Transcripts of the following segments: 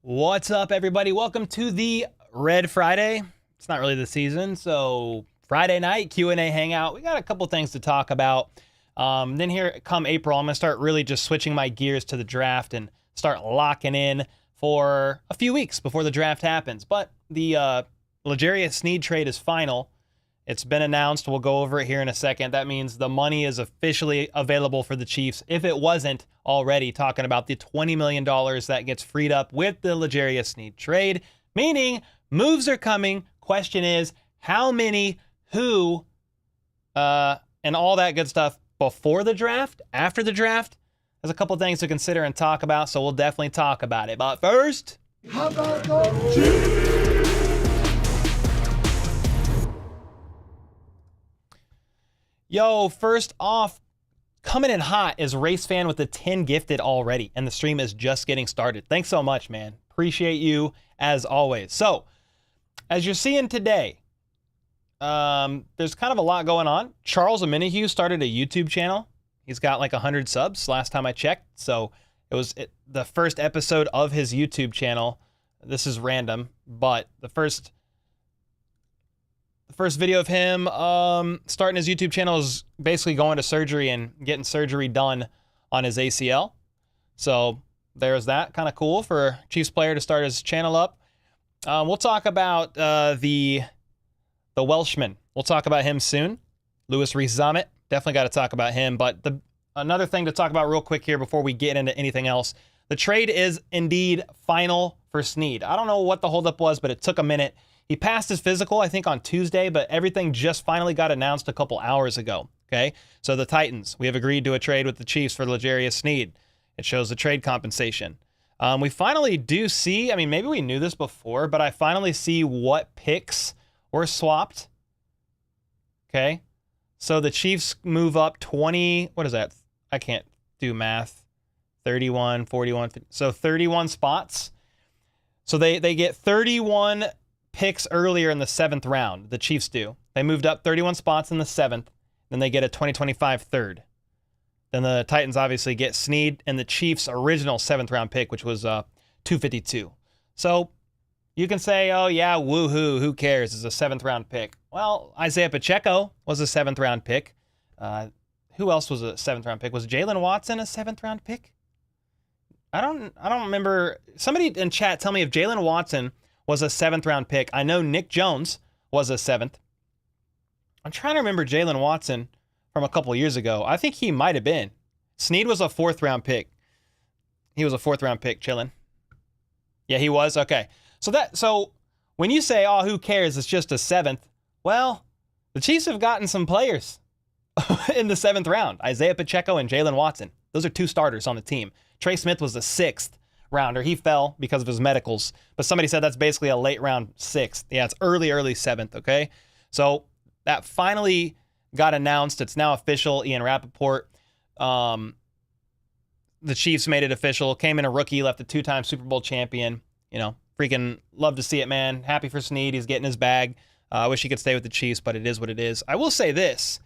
What's up, everybody? Welcome to the Red Friday. It's not really the season, so Friday night Q&A hangout. We got a couple things to talk about. Then here come April, I'm going to start really just switching my gears to the draft and start locking in for a few weeks before the draft happens. But the L'Jarius Sneed trade is final. It's been announced. We'll go over it here in a second. That means the money is officially available for the Chiefs. If it wasn't already, talking about the $20 million that gets freed up with the L'Jarius Sneed trade, meaning moves are coming. Question is, how many, who, and all that good stuff before the draft, after the draft? There's a couple things to consider and talk about, so we'll definitely talk about it. But first, how about the Chiefs? Yo, first off, coming in hot is Race Fan with the 10 gifted already, and the stream is just getting started. Thanks so much, man. Appreciate you as always. So, as you're seeing today, there's kind of a lot going on. Charles Aminahue started a YouTube channel. He's got like 100 subs last time I checked. So it was the first episode of his YouTube channel. This is random, but the first video of him starting his YouTube channel is basically going to surgery and getting surgery done on his ACL. So there's that. Kind of cool for a Chiefs player to start his channel up. We'll talk about the Welshman. We'll talk about him soon. Rees-zammit. Definitely got to talk about him. But another thing to talk about real quick here before we get into anything else. The trade is indeed final for Sneed. I don't know what the holdup was, but it took a minute. He passed his physical, I think, on Tuesday, but everything just finally got announced a couple hours ago, okay? So the Titans, we have agreed to a trade with the Chiefs for L'Jarius Sneed. It shows the trade compensation. We finally do see, I mean, maybe we knew this before, but I finally see what picks were swapped, okay? So the Chiefs move up 20, what is that? I can't do math. 31, 41, 50, so 31 spots. So they get 31 picks earlier in the 7th round. The Chiefs do. They moved up 31 spots in the 7th. Then they get a 2025 third. Then the Titans obviously get Sneed and the Chiefs' original 7th round pick, which was 252. So you can say, oh yeah, woohoo, who cares? It's a 7th round pick. Well, Isaiah Pacheco was a 7th round pick. Who else was a 7th round pick? Was Jalen Watson a 7th round pick? I don't remember. Somebody in chat tell me if Jalen Watson was a 7th round pick. I know Nick Jones was a 7th. I'm trying to remember Jalen Watson from a couple years ago. I think he might have been. Sneed was a 4th round pick. He was a 4th round pick, chilling. Yeah, he was. Okay. So when you say, oh, who cares? It's just a 7th. Well, the Chiefs have gotten some players in the 7th round. Isaiah Pacheco and Jalen Watson. Those are 2 starters on the team. Trey Smith was the 6th rounder. He fell because of his medicals, but somebody said that's basically a late round 6th. Yeah, it's early 7th, okay? So that finally got announced. It's now official. Ian Rappaport, the Chiefs made it official. Came in a rookie, left a 2-time Super Bowl champion. You know, freaking love to see it, man. Happy for Sneed. He's getting his bag. I wish he could stay with the Chiefs, but it is what it is. I will say this.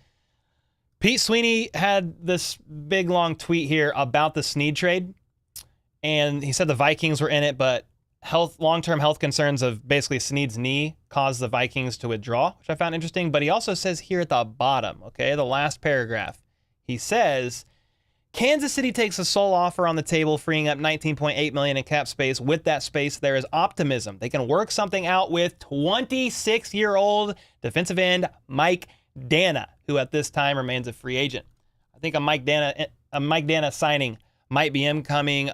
Pete Sweeney had this big, long tweet here about the Sneed trade. And he said the Vikings were in it, but long-term health concerns of basically Sneed's knee caused the Vikings to withdraw, which I found interesting. But he also says here at the bottom, okay, the last paragraph, he says, Kansas City takes a sole offer on the table, freeing up $19.8 million in cap space. With that space, there is optimism. They can work something out with 26-year-old defensive end Mike Dana, who at this time remains a free agent. I think a Mike Dana signing might be incoming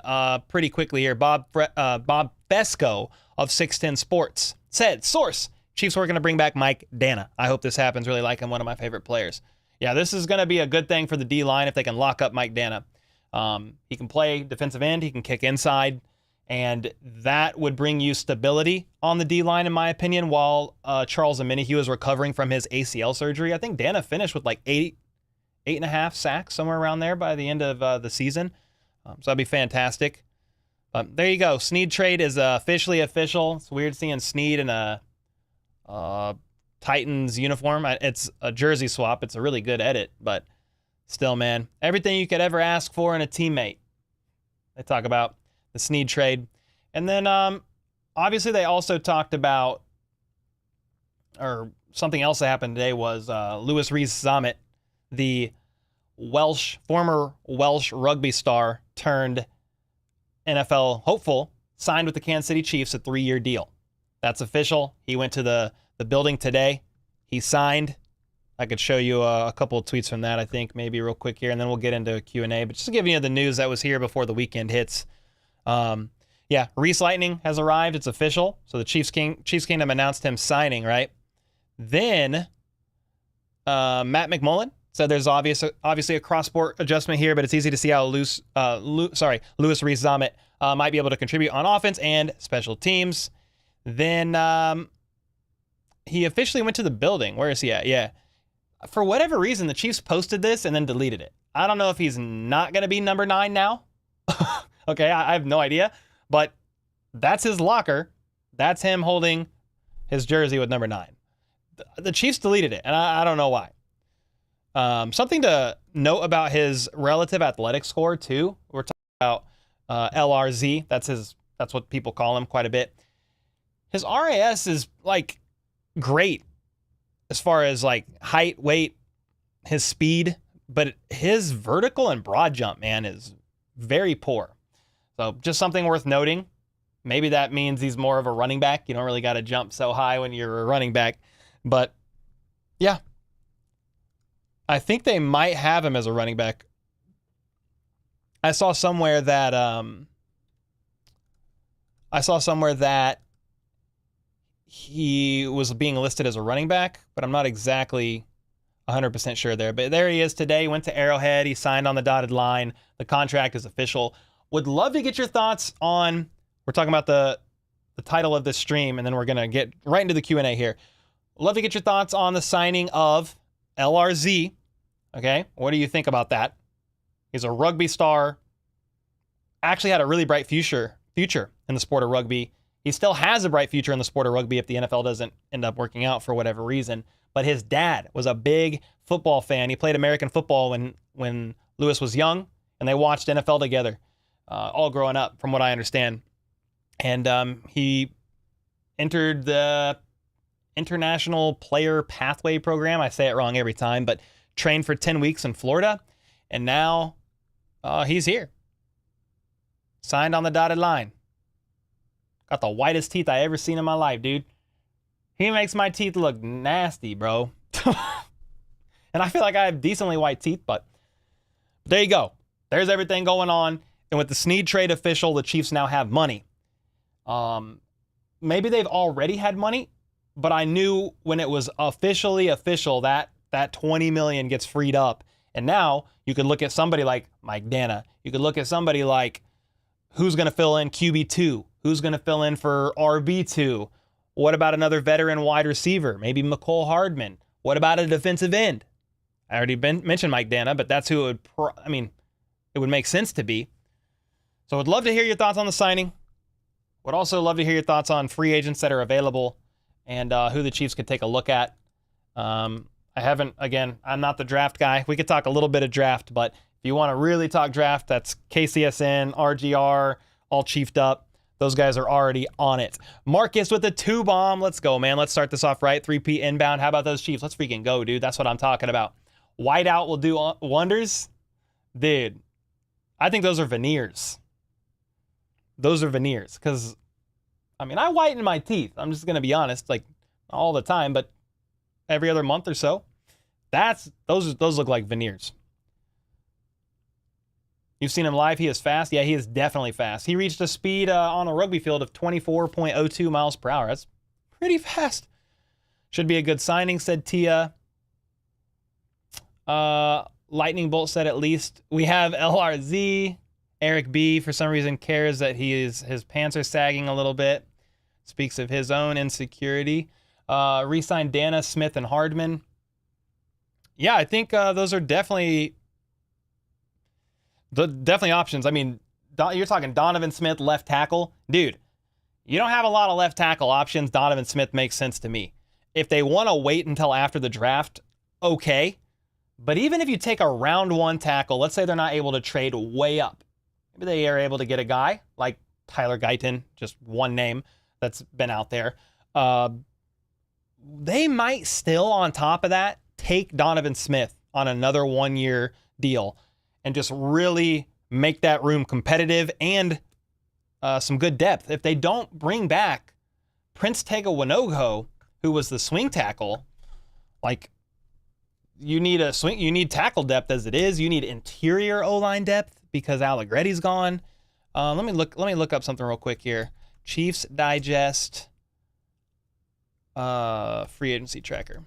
pretty quickly here. Bob Fesco of 610 Sports said, source, Chiefs were going to bring back Mike Dana. I hope this happens. Really like him, one of my favorite players. Yeah, this is going to be a good thing for the D-line if they can lock up Mike Dana. He can play defensive end. He can kick inside. And that would bring you stability on the D-line, in my opinion, while Charles Aminahue is recovering from his ACL surgery. I think Dana finished with like 8.5 sacks, somewhere around there by the end of the season. So that'd be fantastic. But there you go. Sneed trade is officially official. It's weird seeing Sneed in a Titans uniform. It's a jersey swap. It's a really good edit, but still, man, everything you could ever ask for in a teammate. They talk about the Sneed trade. And then obviously they also talked about, or something else that happened today was rees-zammit, the former Welsh rugby star turned NFL hopeful, signed with the Kansas City Chiefs a 3-year deal. That's official. He went to the building today. He signed. I could show you a couple of tweets from that, I think, maybe real quick here, and then we'll get into Q&A. But just to give you the news that was here before the weekend hits. Yeah, Reese Lightning has arrived. It's official. So the Chiefs Kingdom announced him signing, right? Then Matt McMullen said there's obviously a cross-sport adjustment here, but it's easy to see how Louis rees-zammit might be able to contribute on offense and special teams. Then he officially went to the building. Where is he at? Yeah. For whatever reason, the Chiefs posted this and then deleted it. I don't know if he's not going to be number 9 now. Okay, I have no idea. But that's his locker. That's him holding his jersey with number 9. The Chiefs deleted it, and I don't know why. Something to note about his relative athletic score, too. We're talking about LRZ. That's what people call him quite a bit. His RAS is, like, great as far as, like, height, weight, his speed. But his vertical and broad jump, man, is very poor. So just something worth noting. Maybe that means he's more of a running back. You don't really got to jump so high when you're a running back. But, yeah. I think they might have him as a running back. I saw somewhere that he was being listed as a running back, but I'm not exactly 100% sure there. But there he is today. Went to Arrowhead. He signed on the dotted line. The contract is official. Would love to get your thoughts on, we're talking about the title of this stream, and then we're going to get right into the Q&A here. Love to get your thoughts on the signing of LRZ. Okay, what do you think about that? He's a rugby star. Actually had a really bright future in the sport of rugby. He still has a bright future in the sport of rugby if the NFL doesn't end up working out for whatever reason. But his dad was a big football fan. He played American football when Lewis was young, and they watched NFL together, all growing up, from what I understand. And he entered the International Player Pathway Program. I say it wrong every time, but trained for 10 weeks in Florida, and now he's here. Signed on the dotted line. Got the whitest teeth I ever seen in my life, dude. He makes my teeth look nasty, bro. And I feel like I have decently white teeth, but there you go. There's everything going on. And with the Snead trade official, the Chiefs now have money. Maybe they've already had money, but I knew when it was officially official that $20 million gets freed up. And now you could look at somebody like Mike Dana. You could look at somebody like who's going to fill in QB2, who's going to fill in for RB2. What about another veteran wide receiver? Maybe McCole Hardman. What about a defensive end? I already mentioned Mike Dana, but that's who it would make sense to be. So I'd love to hear your thoughts on the signing. Would also love to hear your thoughts on free agents that are available and who the Chiefs could take a look at. I'm not the draft guy. We could talk a little bit of draft, but if you want to really talk draft, that's KCSN, RGR, all chiefed up. Those guys are already on it. Marcus with a 2-bomb. Let's go, man. Let's start this off right. 3P inbound. How about those Chiefs? Let's freaking go, dude. That's what I'm talking about. Whiteout will do wonders. Dude, I think those are veneers. Those are veneers. Because, I whiten my teeth. I'm just going to be honest. Like, all the time, but every other month or so. Those look like veneers. You've seen him live. He is fast. Yeah, he is definitely fast. He reached a speed on a rugby field of 24.02 miles per hour. That's pretty fast. Should be a good signing, said Tia. Lightning Bolt said at least. We have LRZ. Eric B, for some reason, cares that his pants are sagging a little bit. Speaks of his own insecurity. Re-signed Dana, Smith, and Hardman. Yeah, I think those are definitely options. You're talking Donovan Smith, left tackle. Dude, you don't have a lot of left tackle options. Donovan Smith makes sense to me. If they want to wait until after the draft, okay. But even if you take a round 1 tackle, let's say they're not able to trade way up. Maybe they are able to get a guy like Tyler Guyton, just one name that's been out there. They might still, on top of that, take Donovan Smith on another 1-year deal and just really make that room competitive and some good depth. If they don't bring back Prince Tega Winogo, who was the swing tackle, like, you need tackle depth as it is. You need interior O-line depth because Allegretti's gone. Let me look up something real quick here. Chiefs Digest free agency tracker.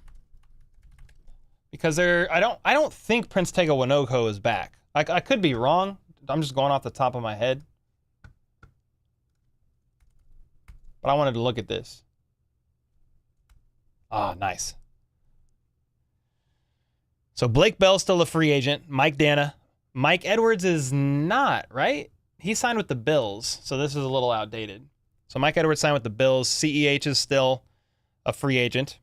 Because I don't think Prince Tega Winogo is back. I could be wrong. I'm just going off the top of my head. But I wanted to look at this. Ah, nice. So Blake Bell's still a free agent. Mike Dana. Mike Edwards is not, right? He signed with the Bills, so this is a little outdated. So Mike Edwards signed with the Bills. CEH is still a free agent.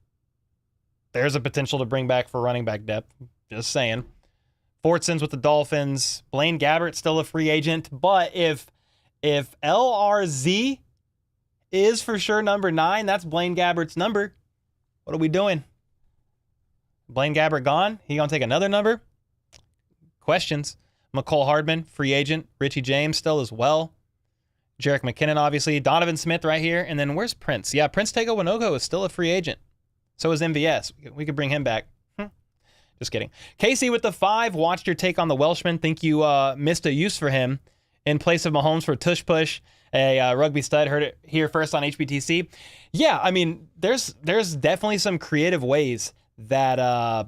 There's a potential to bring back for running back depth. Just saying. Fortson's with the Dolphins. Blaine Gabbert's still a free agent. But if LRZ is for sure number 9, that's Blaine Gabbert's number. What are we doing? Blaine Gabbert gone? He gonna take another number? Questions. McCole Hardman, free agent. Richie James still as well. Jerick McKinnon, obviously. Donovan Smith right here. And then where's Prince? Yeah, Prince Tega Winogo is still a free agent. So is MVS. We could bring him back. Just kidding. Casey with the 5. Watched your take on the Welshman. Think you missed a use for him in place of Mahomes for tush push. A rugby stud. Heard it here first on HBTC. Yeah, I mean, there's definitely some creative ways that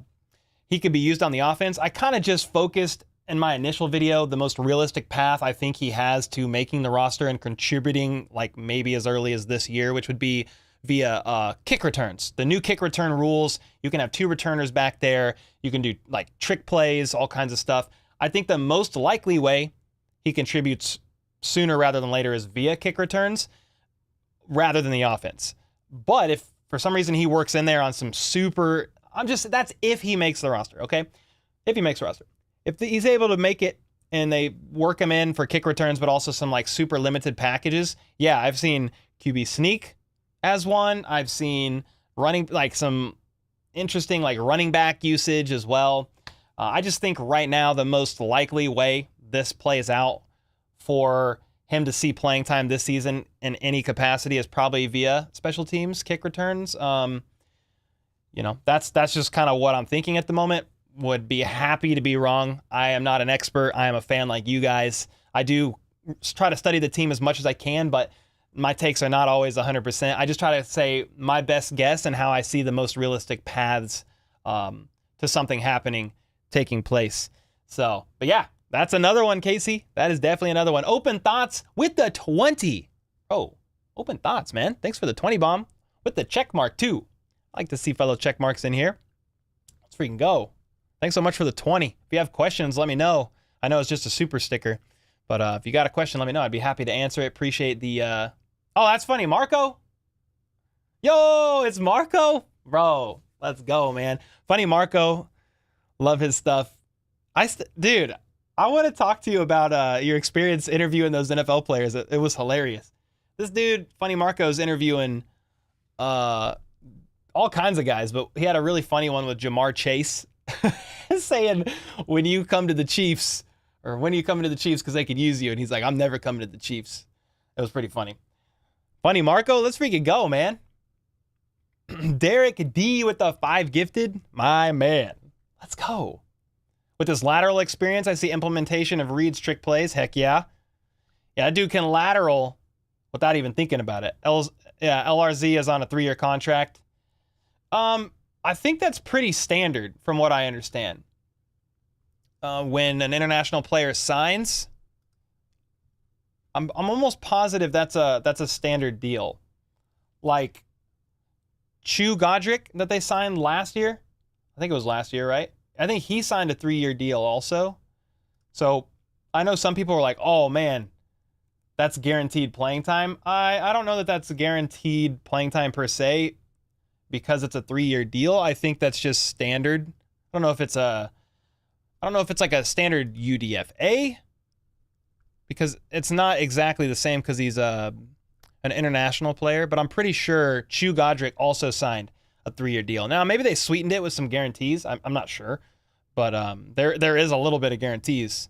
he could be used on the offense. I kind of just focused in my initial video the most realistic path I think he has to making the roster and contributing, like maybe as early as this year, which would be via kick returns. The new kick return rules, you can have 2 returners back there. You can do like trick plays, all kinds of stuff. I think the most likely way he contributes sooner rather than later is via kick returns rather than the offense. But if for some reason he works in there on some super, that's if he makes the roster, okay? If he makes the roster. If he's able to make it and they work him in for kick returns, but also some like super limited packages. Yeah, I've seen QB sneak as one. I've seen running, like some interesting like running back usage as well. I just think right now the most likely way this plays out for him to see playing time this season in any capacity is probably via special teams kick returns. That's just kind of what I'm thinking at the moment. Would be happy to be wrong. I am not an expert. I am a fan like you guys. I do try to study the team as much as I can, but my takes are not always 100%. I just try to say my best guess and how I see the most realistic paths to something taking place. So, but yeah, that's another one, Casey. That is definitely another one. Open Thoughts with the 20. Oh, Open Thoughts, man. Thanks for the 20 bomb with the check mark too. I like to see fellow check marks in here. Let's freaking go. Thanks so much for the 20. If you have questions, let me know. I know it's just a super sticker, but if you got a question, let me know. I'd be happy to answer it. Appreciate the... Oh, that's funny. Marco? Yo, it's Marco? Bro, let's go, man. Funny Marco. Love his stuff. Dude, I want to talk to you about your experience interviewing those NFL players. It was hilarious. This dude, Funny Marco, is interviewing all kinds of guys, but he had a really funny one with Jamar Chase. Saying when you come to the Chiefs because they could use you, and he's like, I'm never coming to the Chiefs. It was pretty funny. Funny Marco, let's freaking go, man. Derek D with the 5 gifted, my man. Let's go. With his lateral experience, I see implementation of Reed's trick plays. Heck yeah. Yeah, that dude can lateral without even thinking about it. LRZ is on a 3-year contract. I think that's pretty standard from what I understand. When an international player signs, I'm almost positive that's a standard deal. Like Chu Godric that they signed last year. I think it was last year, right? I think he signed a 3-year deal also. So I know some people were like, oh man, that's guaranteed playing time. I don't know that that's guaranteed playing time per se, because it's a 3-year deal. I think that's just standard. I don't know if it's like a standard UDFA because it's not exactly the same because he's an international player, but I'm pretty sure Chu Godric also signed a 3-year deal. Now, maybe they sweetened it with some guarantees. I'm not sure, but there is a little bit of guarantees.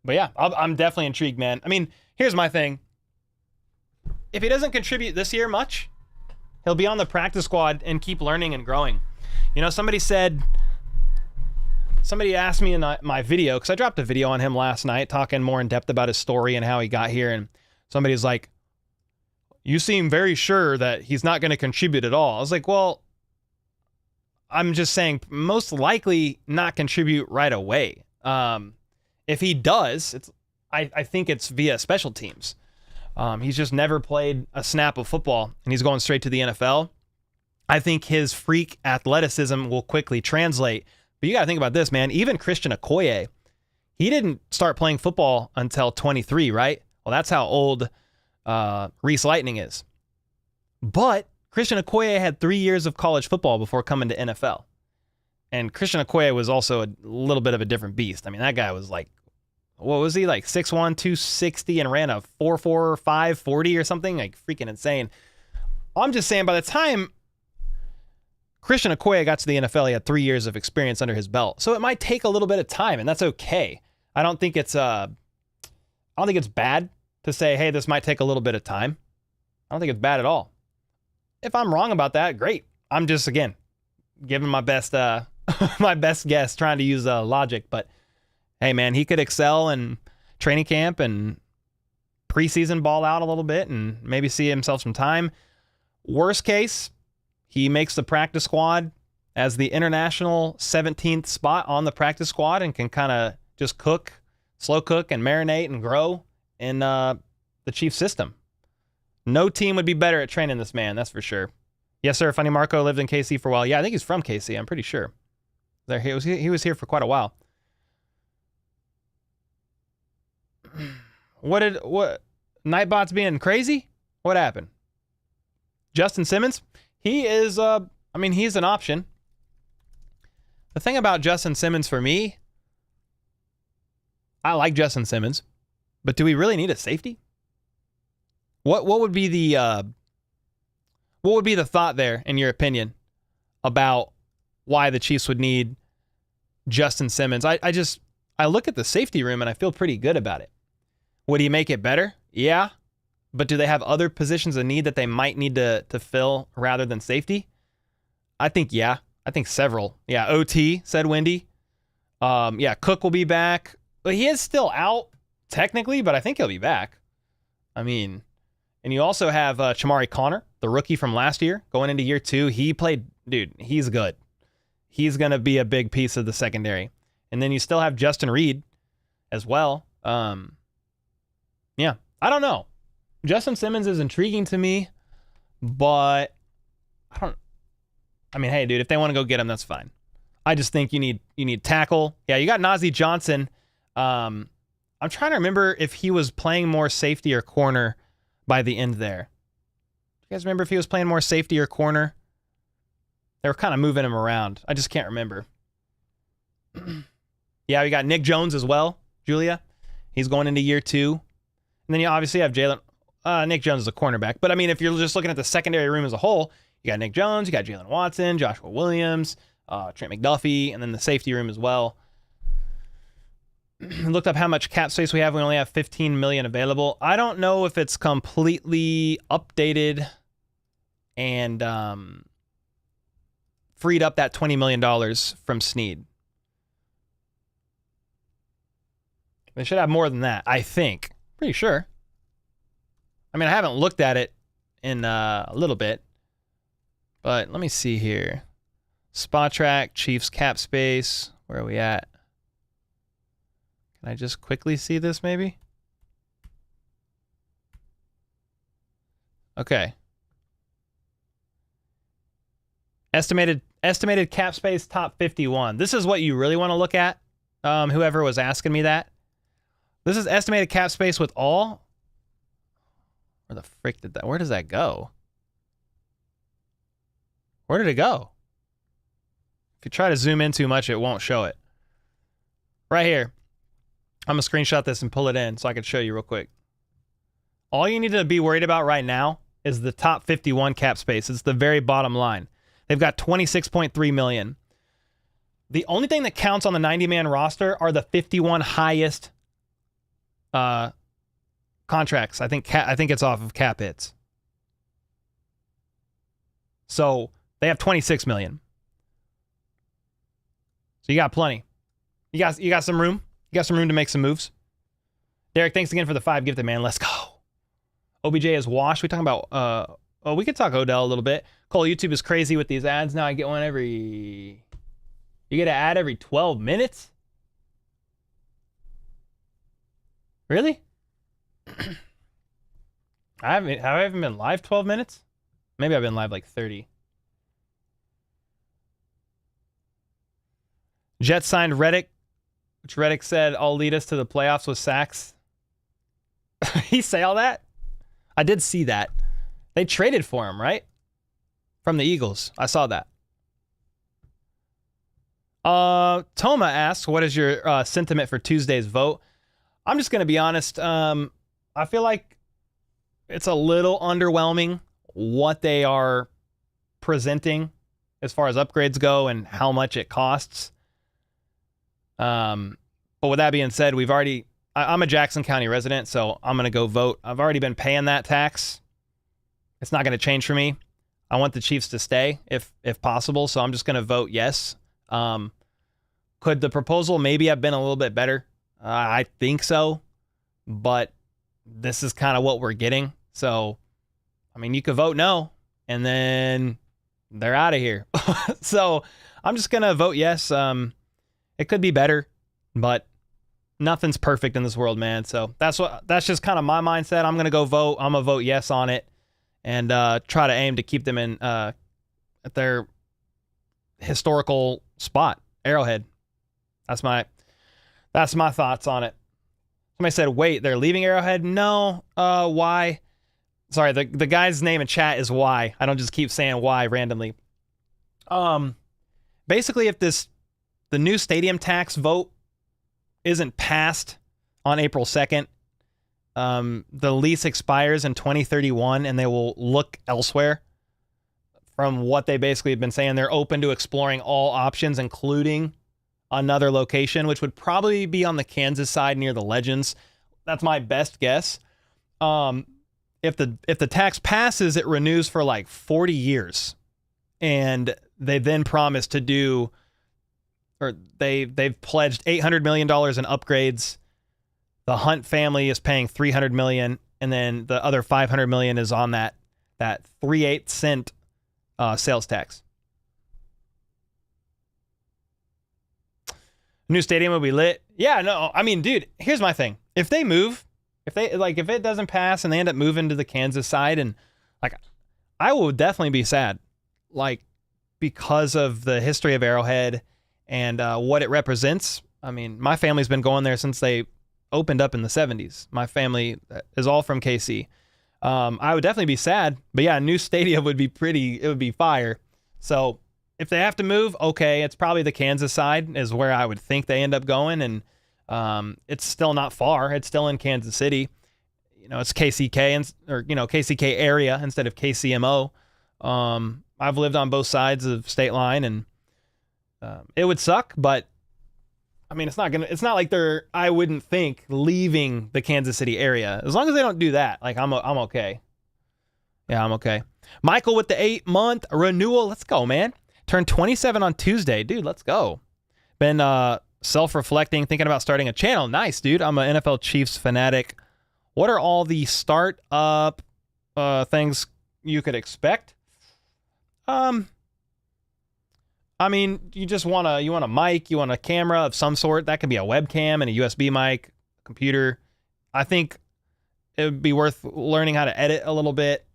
But yeah, I'm definitely intrigued, man. I mean, here's my thing. If he doesn't contribute this year much, he'll be on the practice squad and keep learning and growing. You know, somebody asked me in my video, because I dropped a video on him last night talking more in depth about his story and how he got here, and somebody's like, you seem very sure that he's not going to contribute at all. I was like, well, I'm just saying most likely not contribute right away. If he does, I think it's via special teams. He's just never played a snap of football, and he's going straight to the NFL. I think his freak athleticism will quickly translate. But you got to think about this, man. Even Christian Okoye, he didn't start playing football until 23, right? Well, that's how old Reese Lightning is. But Christian Okoye had 3 years of college football before coming to NFL. And Christian Okoye was also a little bit of a different beast. I mean, that guy was like, what was he, like 6'1", 260, and ran a 4.4, 5.40 or something? Like freaking insane. I'm just saying, by the time Christian Okoye got to the NFL, he had 3 years of experience under his belt. So it might take a little bit of time, and that's okay. I don't think it's bad to say, hey, this might take a little bit of time. I don't think it's bad at all. If I'm wrong about that, great. I'm just, again, giving my best my best guess, trying to use logic. But hey, man, he could excel in training camp and preseason, ball out a little bit and maybe see himself some time. Worst case, he makes the practice squad as the international 17th spot on the practice squad and can kind of just slow cook and marinate and grow in the Chiefs system. No team would be better at training this man, that's for sure. Yes, sir. Funny Marco lived in KC for a while. Yeah, I think he's from KC. I'm pretty sure. He was here for quite a while. What? Nightbot's being crazy? What happened? Justin Simmons? He is, he's an option. The thing about Justin Simmons for me, I like Justin Simmons, but do we really need a safety? What would be the thought there, in your opinion, about why the Chiefs would need Justin Simmons? I look at the safety room and I feel pretty good about it. Would he make it better? Yeah. But do they have other positions of need that they might need to fill rather than safety? I think, yeah. I think several. Yeah, OT, said Wendy. Yeah, Cook will be back. But he is still out, technically, but I think he'll be back. I mean, and you also have Chamari Connor, the rookie from last year, going into year 2. He played, dude, he's good. He's going to be a big piece of the secondary. And then you still have Justin Reed as well. Yeah, I don't know. Justin Simmons is intriguing to me, but hey, dude, if they want to go get him, that's fine. I just think you need tackle. Yeah, you got Najee Johnson. I'm trying to remember if he was playing more safety or corner by the end there. Do you guys remember if he was playing more safety or corner? They were kind of moving him around. I just can't remember. Yeah, we got Nick Jones as well, Julia. He's going into year 2. And then you obviously have Jalen. Nick Jones is a cornerback. But, I mean, if you're just looking at the secondary room as a whole, you got Nick Jones, you got Jalen Watson, Joshua Williams, Trent McDuffie, and then the safety room as well. Looked up how much cap space we have. We only have $15 million available. I don't know if it's completely updated and freed up that $20 million from Snead. They should have more than that, I think. Pretty sure. I mean, I haven't looked at it in a little bit, but let me see here. Spot track, Chiefs cap space. Where are we at? Can I just quickly see this maybe? Okay. Estimated cap space top 51. This is what you really want to look at. Whoever was asking me that. This is estimated cap space with all. Where does that go? Where did it go? If you try to zoom in too much, it won't show it. Right here. I'm going to screenshot this and pull it in so I can show you real quick. All you need to be worried about right now is the top 51 cap space. It's the very bottom line. They've got 26.3 million. The only thing that counts on the 90-man roster are the 51 highest contracts. I think it's off of cap hits. So they have 26 million. So you got plenty. You got some room. You got some room to make some moves. Derek, thanks again for the 5 gifted, man. Let's go. OBJ is washed. We talking about we could talk Odell a little bit. Cole, YouTube is crazy with these ads. Now I get one every. You get an ad every 12 minutes? Really? Have I haven't been live 12 minutes? Maybe I've been live like 30. Jets signed Reddick, which Reddick said I'll lead us to the playoffs with sacks. He say all that? I did see that. They traded for him, right? From the Eagles. I saw that. Toma asks, what is your sentiment for Tuesday's vote? I'm just going to be honest. I feel like it's a little underwhelming what they are presenting as far as upgrades go and how much it costs. But with that being said, I'm a Jackson County resident, so I'm going to go vote. I've already been paying that tax. It's not going to change for me. I want the Chiefs to stay if possible, so I'm just going to vote yes. Could the proposal maybe have been a little bit better? I think so, but this is kind of what we're getting. So, I mean, you could vote no, and then they're out of here. So I'm just going to vote yes. It could be better, but nothing's perfect in this world, man. So that's just kind of my mindset. I'm going to go vote. I'm going to vote yes on it and try to aim to keep them in at their historical spot, Arrowhead. That's my thoughts on it. Somebody said, wait, they're leaving Arrowhead? No. Why? Sorry, the guy's name in chat is why. I don't just keep saying why randomly. Basically, if the new stadium tax vote isn't passed on April 2nd, the lease expires in 2031 and they will look elsewhere. From what they basically have been saying, they're open to exploring all options, including another location, which would probably be on the Kansas side near the Legends. That's my best guess. If the tax passes, it renews for like 40 years. And they then promised to do, or they've pledged $800 million in upgrades. The Hunt family is paying $300 million, and then the other $500 million is on that 3/8 cent sales tax. New stadium will be lit. Yeah, no, I mean, dude, here's my thing. If they move, if it doesn't pass and they end up moving to the Kansas side, and like, I will definitely be sad, like, because of the history of Arrowhead and what it represents. I mean, my family's been going there since they opened up in the 70s. My family is all from KC. I would definitely be sad, but yeah, a new stadium would be it would be fire. So if they have to move, okay, it's probably the Kansas side is where I would think they end up going, and it's still not far. It's still in Kansas City. You know, it's KCK or KCK area instead of KCMO. I've lived on both sides of state line, and it would suck, but I mean, it's not like they're, I wouldn't think, leaving the Kansas City area. As long as they don't do that, like, I'm okay. Yeah, I'm okay. Michael with the 8-month renewal. Let's go, man. Turned 27 on Tuesday. Dude, let's go. Been self-reflecting, thinking about starting a channel. Nice, dude. I'm an NFL Chiefs fanatic. What are all the start-up things you could expect? I mean, you want a mic, you want a camera of some sort. That could be a webcam and a USB mic, computer. I think it would be worth learning how to edit a little bit.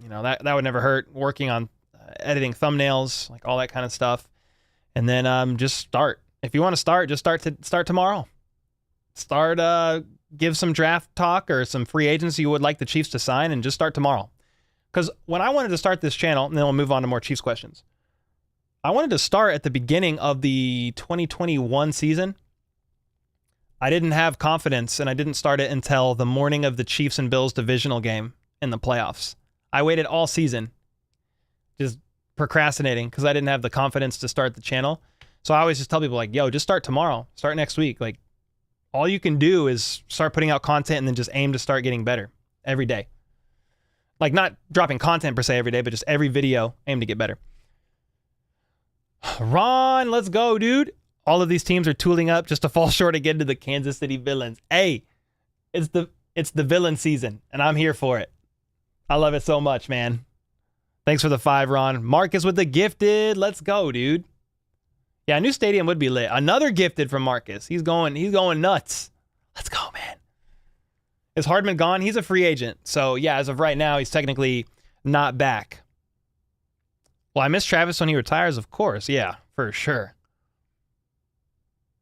You know, that would never hurt. Working on editing thumbnails, like all that kind of stuff. And then just start. If you want to start, just start tomorrow. Give some draft talk or some free agents you would like the Chiefs to sign, and just start tomorrow. Because when I wanted to start this channel, and then we'll move on to more Chiefs questions. I wanted to start at the beginning of the 2021 season, I didn't have confidence, and I didn't start it until the morning of the Chiefs and Bills divisional game in the playoffs. I waited all season, just procrastinating because I didn't have the confidence to start the channel. So I always just tell people like, yo, just start tomorrow, start next week. Like, all you can do is start putting out content and then just aim to start getting better every day. Like, not dropping content per se every day, but just every video aim to get better. Ron, let's go, dude. All of these teams are tooling up just to fall short again to the Kansas City Villains. Hey, it's the villain season, and I'm here for it. I love it so much, man. Thanks for the 5, Ron. Marcus with the gifted. Let's go, dude. Yeah, a new stadium would be lit. Another gifted from Marcus. He's going nuts. Let's go, man. Is Hardman gone? He's a free agent. So, yeah, as of right now, he's technically not back. Well, I miss Travis when he retires, of course. Yeah, for sure.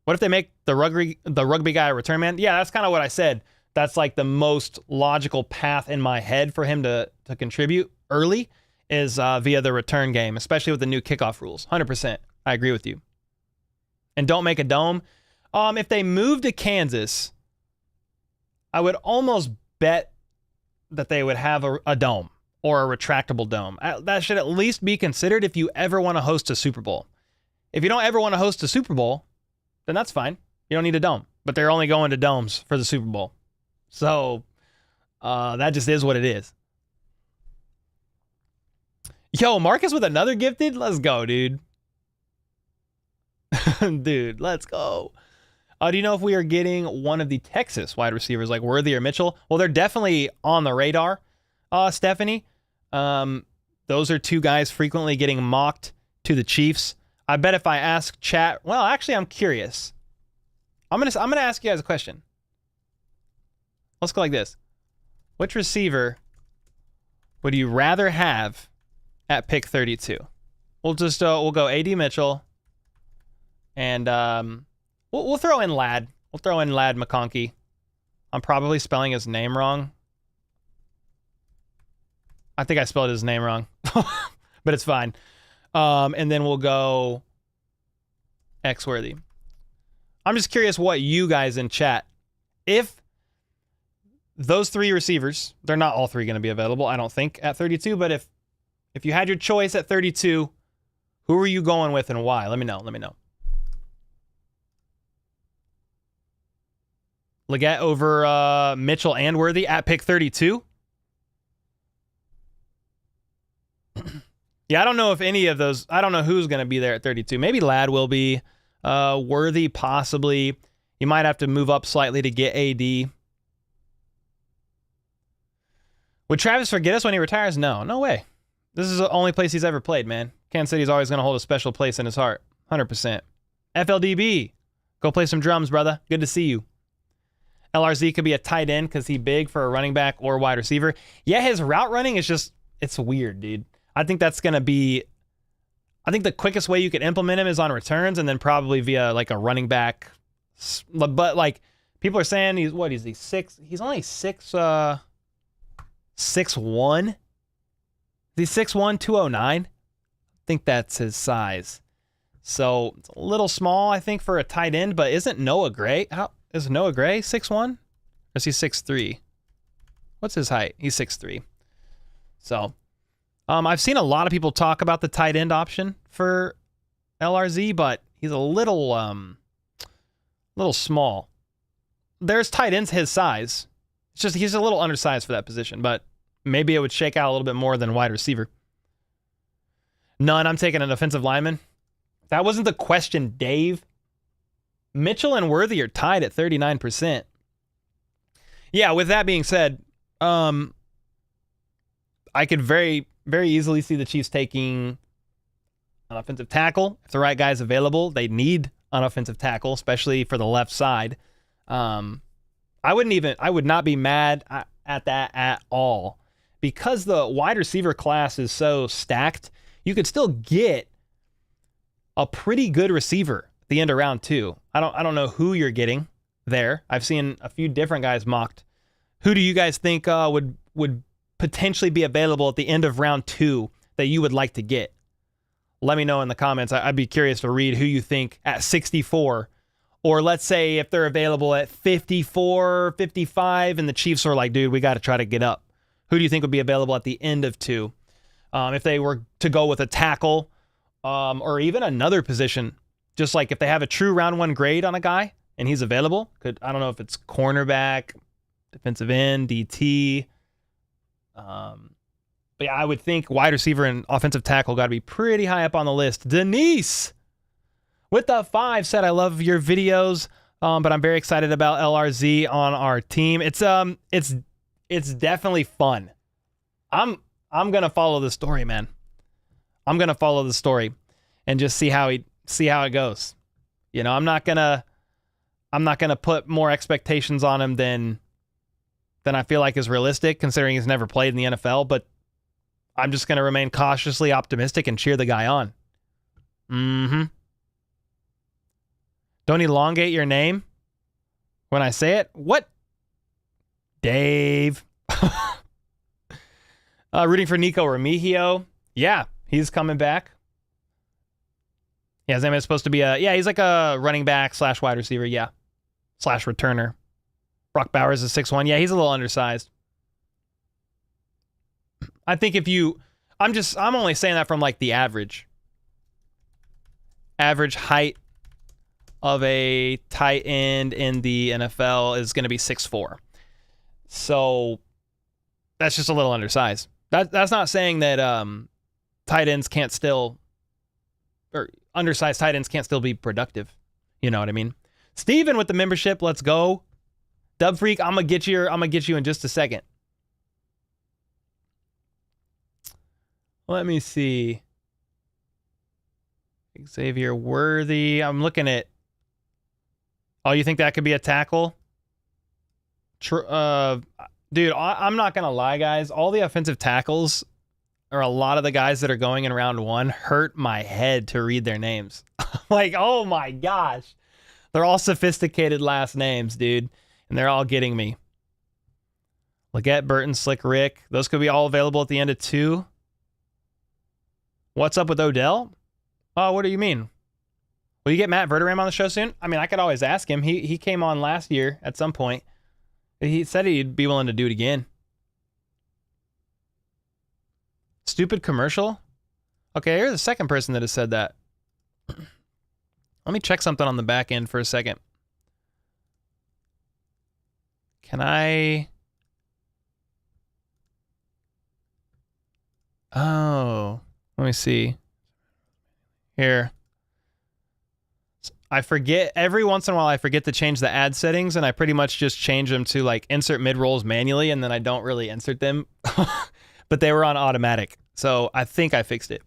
What if they make the rugby guy a return man? Yeah, that's kind of what I said. That's like the most logical path in my head for him to contribute early is via the return game, especially with the new kickoff rules. 100%. I agree with you. And don't make a dome. If they move to Kansas, I would almost bet that they would have a dome or a retractable dome. That should at least be considered if you ever want to host a Super Bowl. If you don't ever want to host a Super Bowl, then that's fine. You don't need a dome. But they're only going to domes for the Super Bowl. So that just is what it is. Yo, Marcus with another gifted? Let's go, dude. Dude, let's go. Do you know if we are getting one of the Texas wide receivers like Worthy or Mitchell? Well, they're definitely on the radar, Stephanie. Those are 2 guys frequently getting mocked to the Chiefs. I bet if I ask chat, well, actually, I'm curious. I'm gonna ask you guys a question. Let's go like this. Which receiver would you rather have at pick 32? We'll just we'll go AD Mitchell, and we'll throw in Ladd. We'll throw in Ladd McConkey. I'm probably spelling his name wrong. I think I spelled his name wrong, but it's fine. And then we'll go X-Worthy. I'm just curious what you guys in chat, if those 3 receivers, they're not all 3 going to be available, I don't think, at 32, but if you had your choice at 32, who are you going with and why? Let me know. Leggett over Mitchell and Worthy at pick 32? Yeah, I don't know if any of those, I don't know who's going to be there at 32. Maybe Ladd will be. Worthy, possibly. You might have to move up slightly to get AD. Would Travis forget us when he retires? No way. This is the only place he's ever played, man. Kansas City's always going to hold a special place in his heart. 100%. FLDB, go play some drums, brother. Good to see you. LRZ could be a tight end because he's big for a running back or wide receiver. Yeah, his route running is just, it's weird, dude. I think that's going to be, I think the quickest way you could implement him is on returns and then probably via like a running back. But like people are saying he's, what is he, 6? He's only 6'1". He's 6'1", 209. I think that's his size. So it's a little small, I think, for a tight end, but isn't Noah Gray? How is Noah Gray 6'1"? Or is he 6'3"? What's his height? He's 6'3". So I've seen a lot of people talk about the tight end option for LRZ, but he's a little small. There's tight ends his size. It's just he's a little undersized for that position, but maybe it would shake out a little bit more than wide receiver. None. I'm taking an offensive lineman. That wasn't the question, Dave. Mitchell and Worthy are tied at 39%. Yeah, with that being said, I could very, very easily see the Chiefs taking an offensive tackle. If the right guy's available, they need an offensive tackle, especially for the left side. I would not be mad at that at all. Because the wide receiver class is so stacked, you could still get a pretty good receiver at the end of round 2. I don't know who you're getting there. I've seen a few different guys mocked. Who do you guys think would potentially be available at the end of round 2 that you would like to get? Let me know in the comments. I'd be curious to read who you think at 64 Or let's say if they're available at 54, 55, and the Chiefs are like, dude, we got to try to get up. Who do you think would be available at the end of 2? If they were to go with a tackle or even another position, just like if they have a true round 1 grade on a guy and he's available, I don't know if it's cornerback, defensive end, DT. But yeah, I would think wide receiver and offensive tackle got to be pretty high up on the list. Denise with the 5 said, I love your videos, but I'm very excited about LRZ on our team. It's definitely fun. I'm gonna follow the story, man. I'm gonna follow the story and just see how it goes. You know, I'm not gonna put more expectations on him than I feel like is realistic, considering he's never played in the NFL. But I'm just gonna remain cautiously optimistic and cheer the guy on. Don't elongate your name when I say it. What? Dave. Rooting for Nico Remigio. Yeah, he's coming back. Yeah, his name is supposed to be he's like a running back / wide receiver. Yeah. / returner. Brock Bowers is 6'1". Yeah, he's a little undersized. I think I'm only saying that from like the average height of a tight end in the NFL is going to be 6'4". So that's just a little undersized. That's not saying that tight ends can't still, or undersized tight ends can't still be productive. You know what I mean? Steven with the membership, let's go. Dub Freak, I'm gonna get you in just a second. Let me see. Xavier Worthy. I'm looking at. Oh, you think that could be a tackle? Dude, I'm not gonna lie, guys. All the offensive tackles, or a lot of the guys that are going in round 1, hurt my head to read their names. Like, oh my gosh. They're all sophisticated last names, dude. And they're all getting me. Leggett, Burton, Slick Rick. Those could be all available at the end of 2. What's up with Odell? Oh, what do you mean? Will you get Matt Verderame on the show soon? I mean, I could always ask him. He came on last year at some point. He said he'd be willing to do it again. Stupid commercial? Okay, here's the second person that has said that. Let me check something on the back end for a second. Can I... Oh, let me see. Here. I forget, every once in a while I forget to change the ad settings, and I pretty much just change them to like insert mid-rolls manually, and then I don't really insert them. But they were on automatic. So I think I fixed it.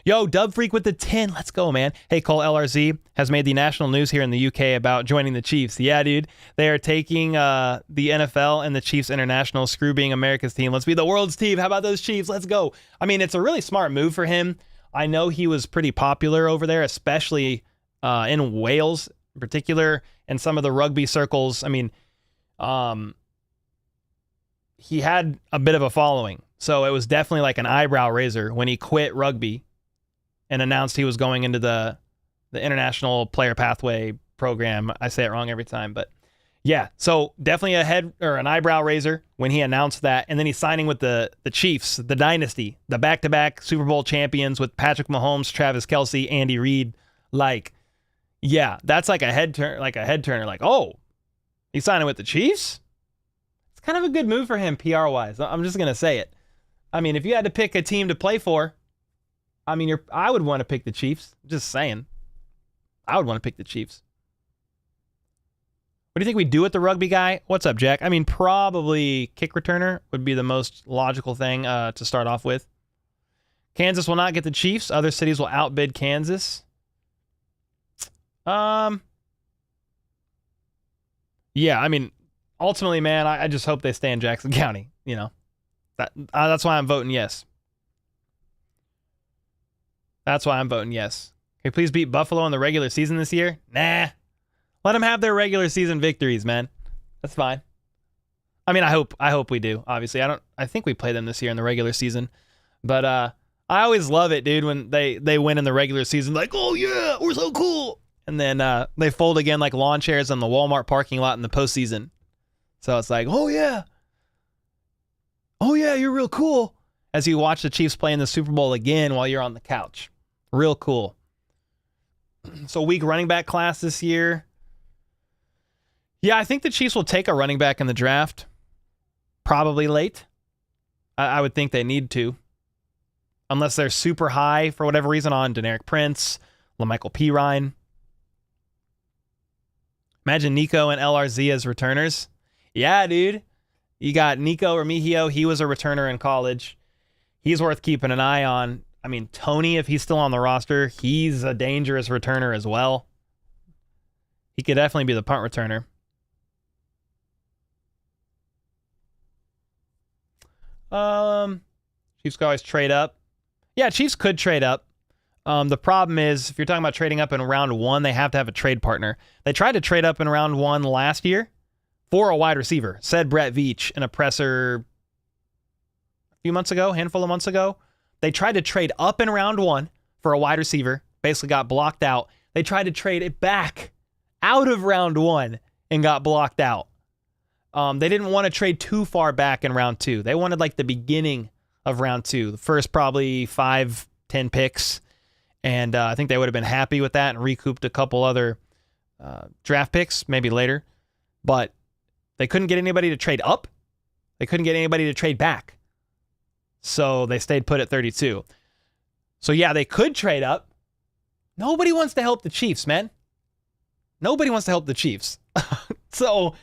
Yo, Dub Freak with the 10. Let's go, man. Hey, Cole, LRZ has made the national news here in the UK about joining the Chiefs. Yeah, dude. They are taking the NFL and the Chiefs international. Screw being America's team. Let's be the world's team. How about those Chiefs? Let's go. I mean, it's a really smart move for him. I know he was pretty popular over there, especially in Wales in particular, and some of the rugby circles. I mean, he had a bit of a following. So it was definitely like an eyebrow raiser when he quit rugby and announced he was going into the International Player Pathway program. I say it wrong every time, but yeah. So definitely a head or an eyebrow raiser when he announced that. And then he's signing with the Chiefs, the dynasty, the back-to-back Super Bowl champions with Patrick Mahomes, Travis Kelce, Andy Reid. Like, yeah, that's like a head turner. Like, oh, he's signing with the Chiefs? It's kind of a good move for him PR-wise. I'm just going to say it. I mean, if you had to pick a team to play for, I mean, I would want to pick the Chiefs. Just saying. I would want to pick the Chiefs. What do you think we do with the rugby guy? What's up, Jack? I mean, probably kick returner would be the most logical thing to start off with. Kansas will not get the Chiefs. Other cities will outbid Kansas. Yeah, I mean, ultimately, man, I just hope they stay in Jackson County, you know. That's why I'm voting yes. That's why I'm voting yes. Can you please beat Buffalo in the regular season this year? Nah. Let them have their regular season victories, man. That's fine. I mean, I hope we do. Obviously, I think we play them this year in the regular season. But I always love it, dude, when they win in the regular season. Like, oh yeah, we're so cool. And then they fold again like lawn chairs in the Walmart parking lot in the postseason. So it's like, oh yeah, you're real cool. As you watch the Chiefs play in the Super Bowl again while you're on the couch. Real cool. So weak running back class this year. Yeah, I think the Chiefs will take a running back in the draft. Probably late. I would think they need to. Unless they're super high for whatever reason on Deneric Prince, LaMichael Pirine. Imagine Nico and LRZ as returners. Yeah, dude. You got Nico Remigio. He was a returner in college. He's worth keeping an eye on. I mean, Tony, if he's still on the roster, he's a dangerous returner as well. He could definitely be the punt returner. Chiefs could always trade up. Yeah, Chiefs could trade up. The problem is, if you're talking about trading up in round 1, they have to have a trade partner. They tried to trade up in round 1 last year for a wide receiver, said Brett Veach in a presser handful of months ago. They tried to trade up in round 1 for a wide receiver, basically got blocked out. They tried to trade it back out of round 1 and got blocked out. They didn't want to trade too far back in round 2. They wanted like the beginning of round 2, the first probably 5-10 picks. And I think they would have been happy with that and recouped a couple other draft picks, maybe later. But they couldn't get anybody to trade up. They couldn't get anybody to trade back. So they stayed put at 32. So yeah, they could trade up. Nobody wants to help the Chiefs, man. Nobody wants to help the Chiefs. So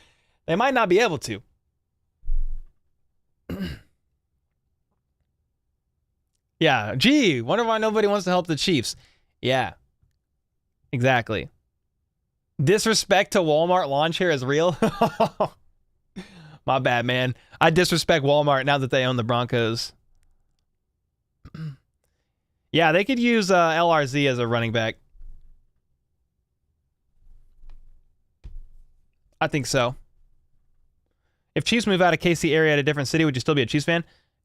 they might not be able to. Yeah, gee, wonder why nobody wants to help the Chiefs. Yeah, exactly. Disrespect to Walmart lawn chair is real. My bad, man. I disrespect Walmart now that they own the Broncos. Yeah, they could use LRZ as a running back. I think so. If Chiefs move out of KC area at a different city, would you still be a Chiefs fan?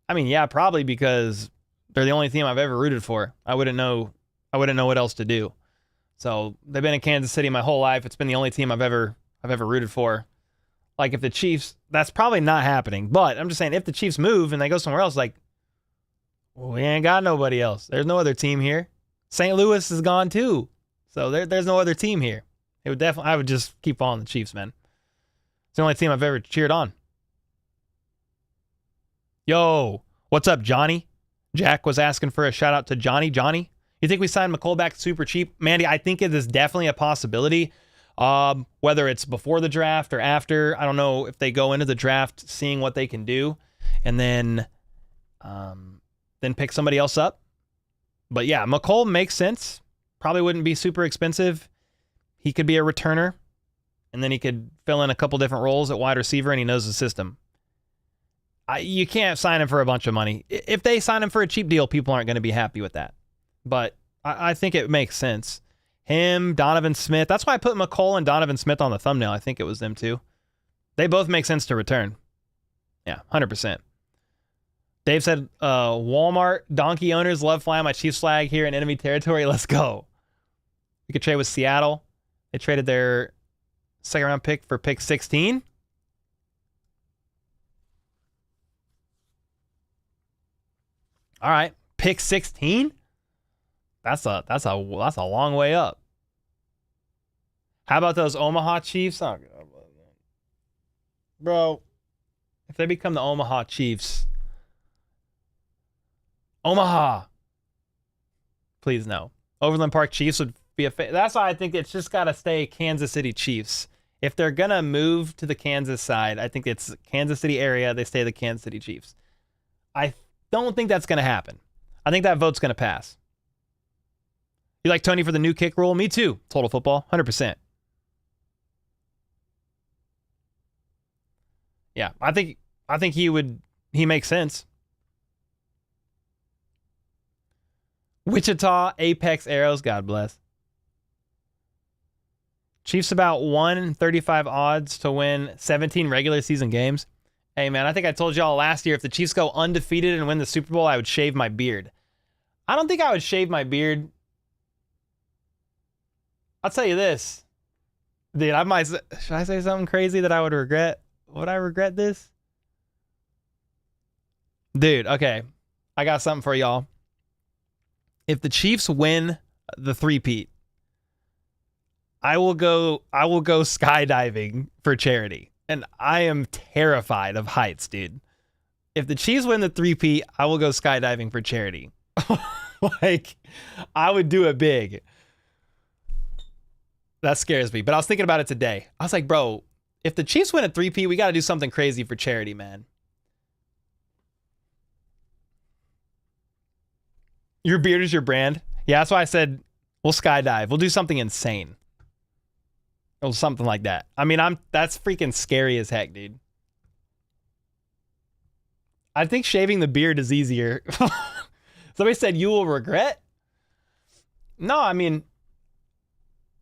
I mean, yeah, probably, because they're the only team I've ever rooted for. I wouldn't know what else to do. So they've been in Kansas City my whole life. It's been the only team I've ever rooted for. Like, if the Chiefs, that's probably not happening. But I'm just saying, if the Chiefs move and they go somewhere else, like, well, we ain't got nobody else. There's no other team here. St. Louis is gone too. So there's no other team here. I would just keep following the Chiefs, man. It's the only team I've ever cheered on. Yo, what's up, Johnny? Jack was asking for a shout out to Johnny. Johnny, you think we signed McCole back super cheap? Mandy, I think it is definitely a possibility. Whether it's before the draft or after, I don't know if they go into the draft seeing what they can do and then pick somebody else up. But yeah, McCole makes sense. Probably wouldn't be super expensive. He could be a returner, and then he could fill in a couple different roles at wide receiver, and he knows the system. You can't sign him for a bunch of money. If they sign him for a cheap deal, people aren't going to be happy with that. But I think it makes sense. Him, Donovan Smith. That's why I put McCole and Donovan Smith on the thumbnail. I think it was them two. They both make sense to return. Yeah, 100%. Dave said, Walmart donkey owners love flying my Chiefs flag here in enemy territory. Let's go. We could trade with Seattle. They traded their second round pick for pick 16. All right, pick 16. That's a long way up. How about those Omaha Chiefs? Oh, bro, if they become the Omaha Chiefs, Omaha, please no. Overland Park Chiefs would be that's why I think it's just got to stay Kansas City Chiefs. If they're going to move to the Kansas side, I think it's Kansas City area, they stay the Kansas City Chiefs. I don't think that's going to happen. I think that vote's going to pass. You like Tony for the new kick rule? Me too. Total football, 100%. Yeah, I think he makes sense. Wichita, Apex Arrows, God bless. Chiefs about 1-35 odds to win 17 regular season games. Hey, man, I think I told y'all last year, if the Chiefs go undefeated and win the Super Bowl, I would shave my beard. I don't think I would shave my beard I'll tell you this. Dude, should I say something crazy that I would regret? Would I regret this? Dude, okay. I got something for y'all. If the Chiefs win the three-peat, I will go skydiving for charity. And I am terrified of heights, dude. If the Chiefs win the three-peat, I will go skydiving for charity. Like, I would do it big. That scares me. But I was thinking about it today. I was like, bro, if the Chiefs win a three-peat, we got to do something crazy for charity, man. Your beard is your brand. Yeah, that's why I said we'll skydive. We'll do something insane. Or something like that. I mean, that's freaking scary as heck, dude. I think shaving the beard is easier. Somebody said you will regret? No, I mean,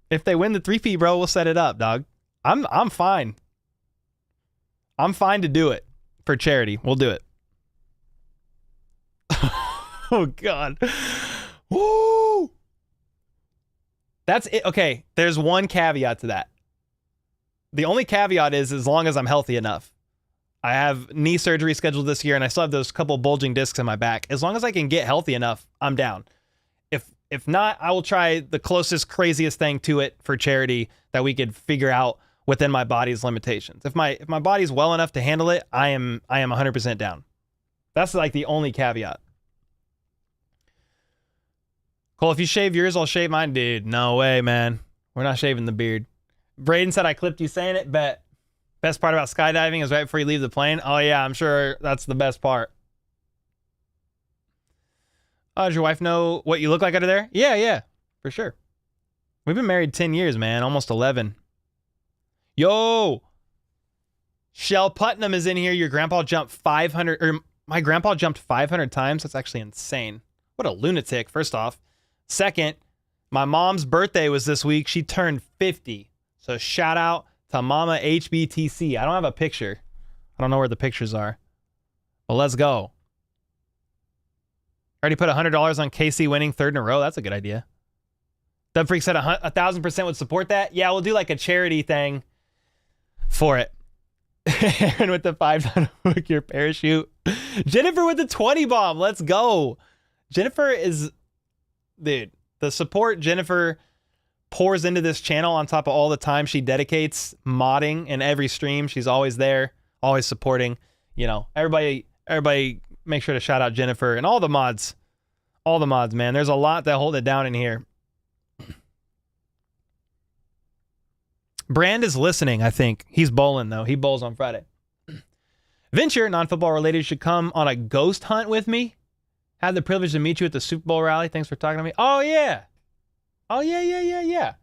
if they win the three-peat, bro, we'll set it up, dog. I'm fine. I'm fine to do it for charity. We'll do it. Oh, God. Woo! That's it. Okay, there's one caveat to that. The only caveat is as long as I'm healthy enough. I have knee surgery scheduled this year, and I still have those couple bulging discs in my back. As long as I can get healthy enough, I'm down. If not, I will try the closest, craziest thing to it for charity that we could figure out within my body's limitations. If my body's well enough to handle it, I am 100% down. That's like the only caveat. Cole, if you shave yours, I'll shave mine. Dude, no way, man. We're not shaving the beard. Braden said I clipped you saying it. Bet. Best part about skydiving is right before you leave the plane. Oh, yeah, I'm sure that's the best part. Oh, does your wife know what you look like under there? Yeah, for sure. We've been married 10 years, man. Almost 11. Yo! Shell Putnam is in here. Your grandpa jumped 500... Or my grandpa jumped 500 times. That's actually insane. What a lunatic, first off. Second, my mom's birthday was this week. She turned 50. So shout out to Mama HBTC. I don't have a picture. I don't know where the pictures are. Well, let's go. Already put $100 on KC winning third in a row. That's a good idea. Dub Freak said 1,000% would support that. Yeah, we'll do like a charity thing for it. Aaron with the $5 hook your parachute. Jennifer with the 20 bomb. Let's go. Jennifer is, dude, the support Jennifer pours into this channel on top of all the time she dedicates modding in every stream. She's always there, always supporting. You know, everybody make sure to shout out Jennifer and all the mods. All the mods, man. There's a lot that hold it down in here. Brand is listening, I think. He's bowling, though. He bowls on Friday. Venture, non-football related, should come on a ghost hunt with me. Had the privilege to meet you at the Super Bowl rally. Thanks for talking to me. Oh, yeah. Oh, yeah.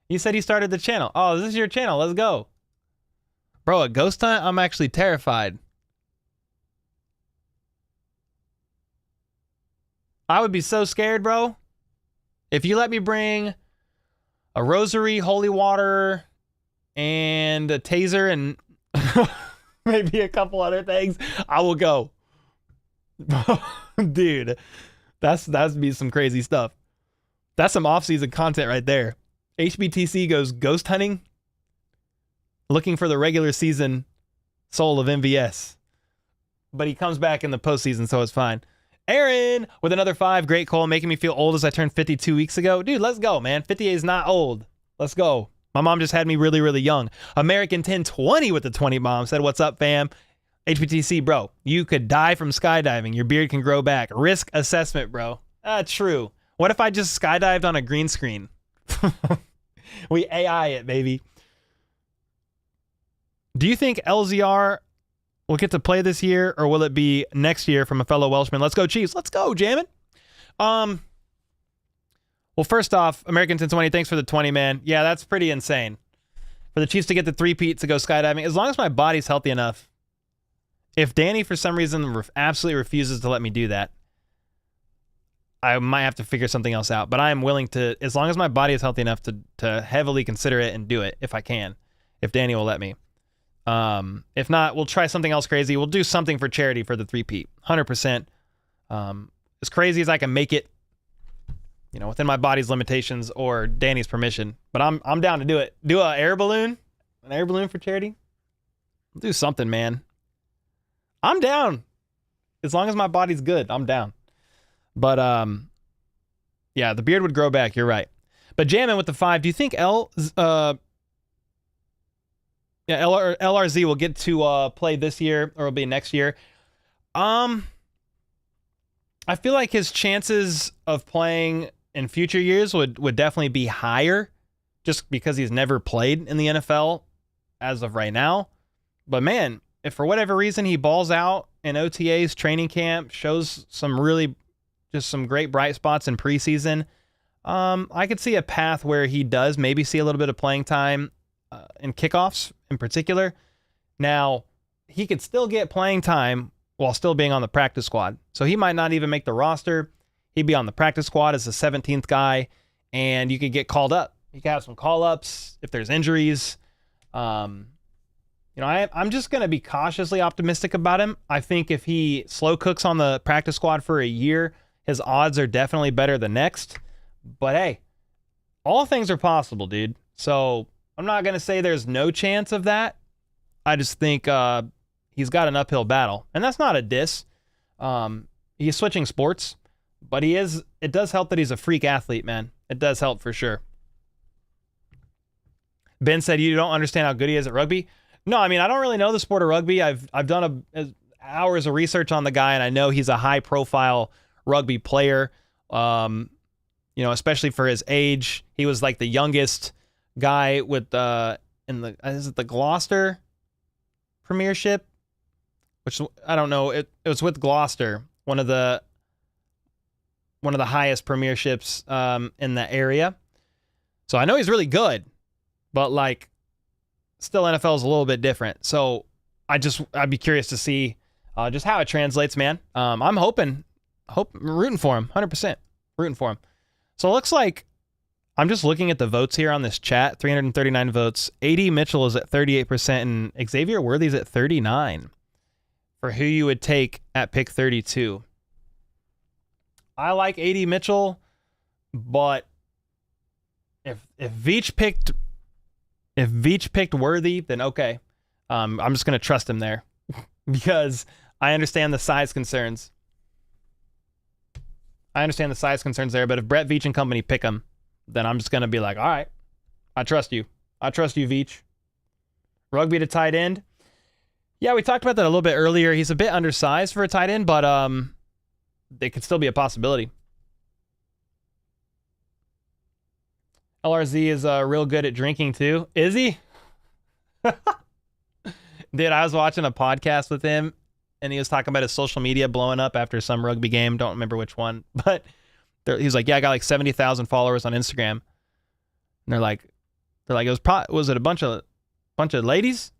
You said he started the channel. Oh, this is your channel. Let's go. Bro, a ghost hunt? I'm actually terrified. I would be so scared, bro. If you let me bring a rosary, holy water, and a taser, and maybe a couple other things, I will go. Dude, that's be some crazy stuff. That's some off-season content right there. HBTC goes ghost hunting, looking for the regular season soul of MVS. But he comes back in the postseason, so it's fine. Aaron with another 5. Great call, making me feel old as I turned 50 2 weeks ago. Dude, let's go, man. 58 is not old. Let's go. My mom just had me really, really young. American 1020 with the 20 bomb said, what's up, fam? HBTC, bro, you could die from skydiving. Your beard can grow back. Risk assessment, bro. True. What if I just skydived on a green screen? We AI it, baby. Do you think LZR will get to play this year, or will it be next year from a fellow Welshman? Let's go, Chiefs. Let's go, jamming. Well, first off, American 1020, thanks for the 20, man. Yeah, that's pretty insane. For the Chiefs to get the three-peat to go skydiving, as long as my body's healthy enough. If Danny, for some reason, absolutely refuses to let me do that, I might have to figure something else out. But I am willing to, as long as my body is healthy enough to heavily consider it and do it, if I can, if Danny will let me. If not, we'll try something else crazy. We'll do something for charity for the three-peat. 100%. As crazy as I can make it. you know, within my body's limitations or Danny's permission. But I'm down to do it. Do an air balloon for charity. Do something, man. I'm down. As long as my body's good, I'm down. But yeah, the beard would grow back. You're right. But Jammin with the 5, do you think LRZ will get to play this year or it'll be next year? I feel like his chances of playing in future years would definitely be higher just because he's never played in the NFL as of right now. But man, if for whatever reason he balls out in OTAs, training camp, shows some great bright spots in preseason, I could see a path where he does maybe see a little bit of playing time in kickoffs in particular. Now, he could still get playing time while still being on the practice squad. So he might not even make the roster. He'd be on the practice squad as the 17th guy, and you could get called up. You could have some call-ups if there's injuries. I'm just going to be cautiously optimistic about him. I think if he slow cooks on the practice squad for a year, his odds are definitely better than next. But hey, all things are possible, dude. So I'm not going to say there's no chance of that. I just think he's got an uphill battle. And that's not a diss. He's switching sports, but it does help that he's a freak athlete, man. It does help for sure. Ben said, you don't understand how good he is at rugby. No, I mean, I don't really know the sport of rugby. I've done hours of research on the guy, and I know he's a high-profile rugby player, especially for his age. He was like the youngest guy with is it the Gloucester Premiership? Which, I don't know. It was with Gloucester, one of the highest premierships in the area. So I know he's really good, but like, still NFL is a little bit different. So I'd be curious to see just how it translates, man. I'm rooting for him, 100% rooting for him. So it looks like I'm just looking at the votes here on this chat, 339 votes. AD Mitchell is at 38% and Xavier Worthy's at 39 for who you would take at pick 32. I like AD Mitchell, but if Veach picked Worthy, then okay. I'm just going to trust him there because I understand the size concerns. But if Brett Veach and company pick him, then I'm just going to be like, all right, I trust you. I trust you, Veach. Rugby to tight end. Yeah, we talked about that a little bit earlier. He's a bit undersized for a tight end, but it could still be a possibility. LRZ is real good at drinking too. Is he? Dude, I was watching a podcast with him and he was talking about his social media blowing up after some rugby game. Don't remember which one, but he was like, yeah, I got like 70,000 followers on Instagram. And they're like, was it a bunch of ladies?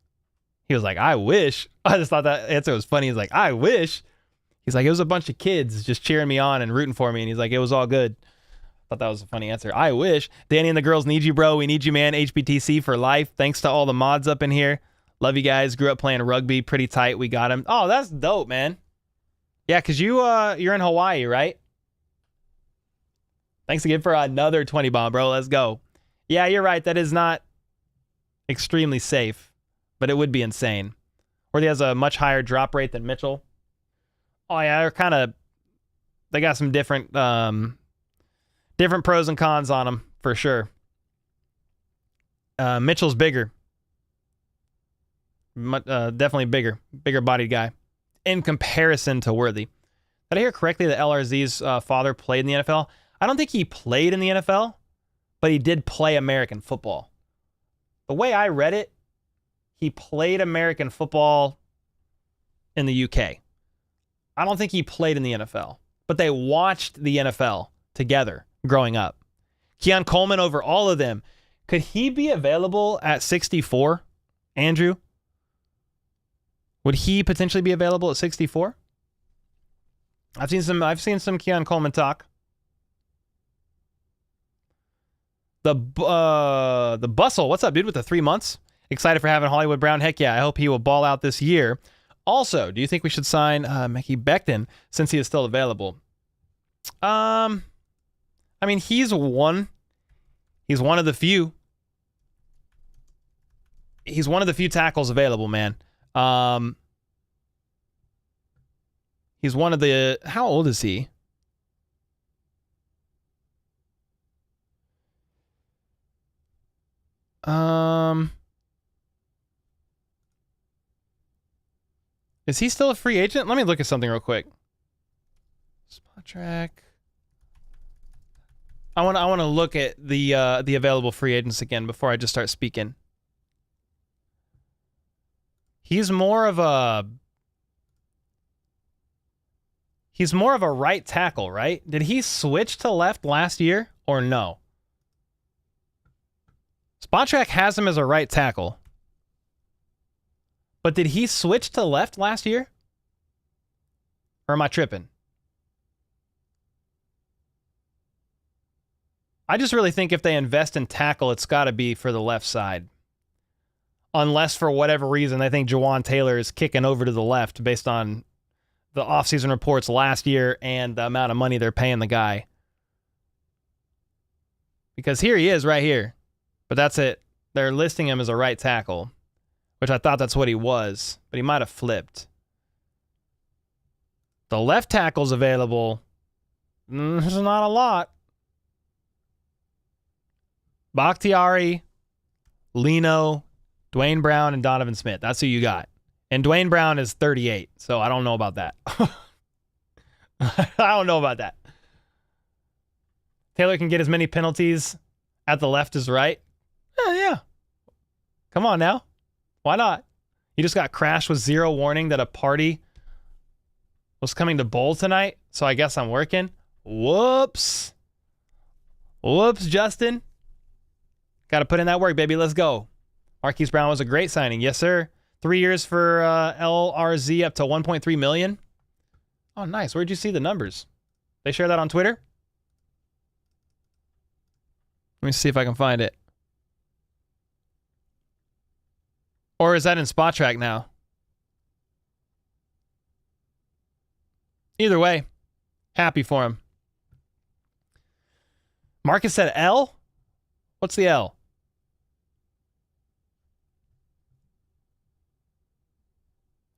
He was like, I wish. I just thought that answer was funny. He's like, I wish. He's like, it was a bunch of kids just cheering me on and rooting for me. And he's like, it was all good. Thought that was a funny answer. I wish. Danny and the girls need you, bro. We need you, man. HBTC for life. Thanks to all the mods up in here. Love you guys. Grew up playing rugby. Pretty tight. We got him. Oh, that's dope, man. Yeah, because you're in Hawaii, right? Thanks again for another 20 bomb, bro. Let's go. Yeah, you're right. That is not extremely safe, but it would be insane. Or he has a much higher drop rate than Mitchell. Oh, yeah, they got some different pros and cons on them, for sure. Mitchell's bigger. Definitely bigger bodied guy in comparison to Worthy. Did I hear correctly that LRZ's father played in the NFL? I don't think he played in the NFL, but he did play American football. The way I read it, he played American football in the UK. I don't think he played in the NFL, but they watched the NFL together growing up. Keon Coleman over all of them. Could he be available at 64, Andrew? Would he potentially be available at 64? I've seen some Keon Coleman talk. The Bustle, what's up, dude? With the 3 months, excited for having Hollywood Brown. Heck yeah, I hope he will ball out this year. Also, do you think we should sign Mickey Becton since he is still available? I I mean, he's one of the few. He's one of the few tackles available, man. He's one of the... How old is he? Is he still a free agent? Let me look at something real quick. Spot track. I want to look at the available free agents again before I just start speaking. He's more of a right tackle, right? Did he switch to left last year or no? Spot track has him as a right tackle. But did he switch to left last year? Or am I tripping? I just really think if they invest in tackle, it's got to be for the left side. Unless for whatever reason they think Jawan Taylor is kicking over to the left based on the offseason reports last year and the amount of money they're paying the guy. Because here he is right here. But that's it. They're listing him as a right tackle, which I thought that's what he was, but he might have flipped. The left tackle's available. There's not a lot. Bakhtiari, Leno, Dwayne Brown, and Donovan Smith. That's who you got. And Dwayne Brown is 38, so I don't know about that. I don't know about that. Taylor can get as many penalties at the left as right. Yeah. Come on now. Why not? He just got crashed with zero warning that a party was coming to bowl tonight, so I guess I'm working. Whoops. Whoops, Justin. Got to put in that work, baby. Let's go. Marquise Brown was a great signing. Yes, sir. 3 years for LRZ up to $1.3 million. Oh, nice. Where'd you see the numbers? They share that on Twitter? Let me see if I can find it. Or is that in Spot Track now? Either way, happy for him. Marcus said L? What's the L?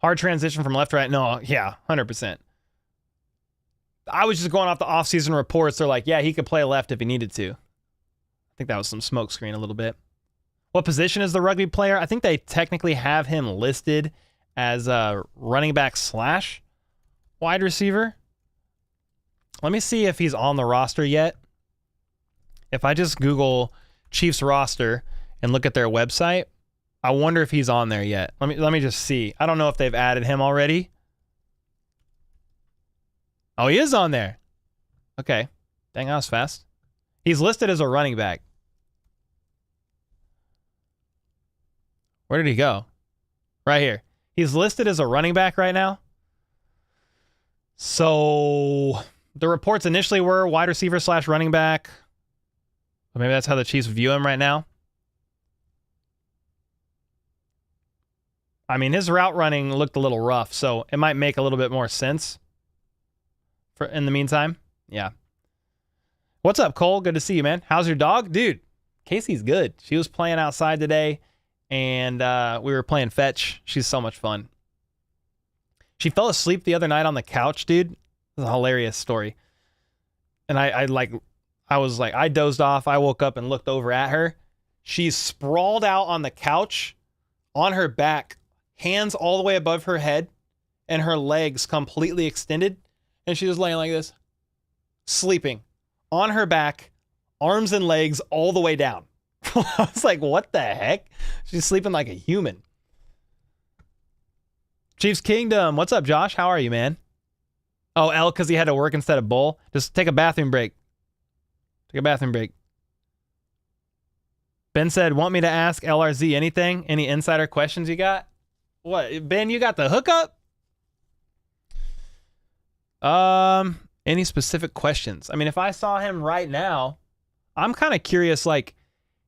Hard transition from left to right? No, yeah, 100%. I was just going off the offseason reports. They're like, yeah, he could play left if he needed to. I think that was some smoke screen a little bit. What position is the rugby player? I think they technically have him listed as a running back slash wide receiver. Let me see if he's on the roster yet. If I just Google Chiefs roster and look at their website, I wonder if he's on there yet. Let me just see. I don't know if they've added him already. Oh, he is on there. Okay. Dang, that was fast. He's listed as a running back. Where did he go? Right here. He's listed as a running back right now. So the reports initially were wide receiver slash running back. Maybe that's how the Chiefs view him right now. I mean, his route running looked a little rough, so it might make a little bit more sense for in the meantime. Yeah. What's up, Cole? Good to see you, man. How's your dog? Dude, Casey's good. She was playing outside today, and we were playing fetch. She's so much fun. She fell asleep the other night on the couch, dude. It was a hilarious story. And I dozed off. I woke up and looked over at her. She's sprawled out on the couch on her back, hands all the way above her head, and her legs completely extended. And she's just laying like this, sleeping on her back, arms and legs all the way down. I was like, what the heck? She's sleeping like a human. Chiefs Kingdom. What's up, Josh? How are you, man? Oh, L, because he had to work instead of bowl. Just take a bathroom break. Take a bathroom break. Ben said, want me to ask LRZ anything? Any insider questions you got? What, Ben, you got the hookup? Any specific questions? I mean, if I saw him right now, I'm kind of curious. Like,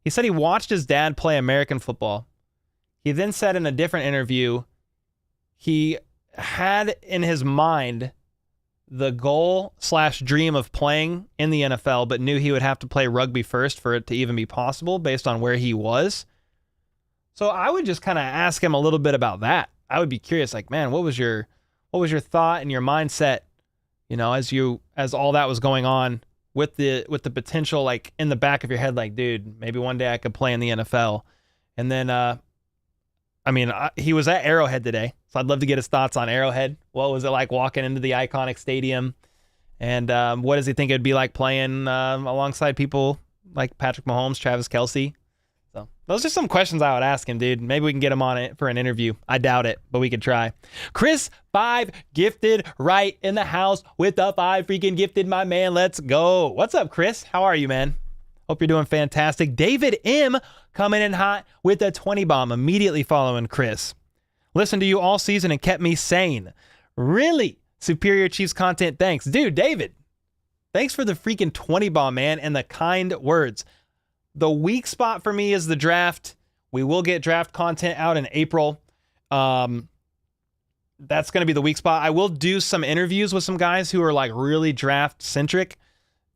he said he watched his dad play American football. He then said in a different interview, he had in his mind the goal / dream of playing in the NFL, but knew he would have to play rugby first for it to even be possible based on where he was. So I would just kind of ask him a little bit about that. I would be curious, like, man, what was your thought and your mindset, as all that was going on with the potential, like, in the back of your head, like, dude, maybe one day I could play in the NFL. And then, he was at Arrowhead today, so I'd love to get his thoughts on Arrowhead. What was it like walking into the iconic stadium? And what does he think it'd be like playing alongside people like Patrick Mahomes, Travis Kelce? So those are some questions I would ask him, dude. Maybe we can get him on it for an interview. I doubt it, but we could try. Chris 5 gifted right in the house with the 5 freaking gifted, my man. Let's go. What's up, Chris? How are you, man? Hope you're doing fantastic. David M coming in hot with a 20 bomb, immediately following Chris. Listened to you all season and kept me sane. Really superior Chiefs content. Thanks. Dude, David, thanks for the freaking 20 bomb, man, and the kind words. The weak spot for me is the draft. We will get draft content out in April. That's going to be the weak spot. I will do some interviews with some guys who are like really draft centric.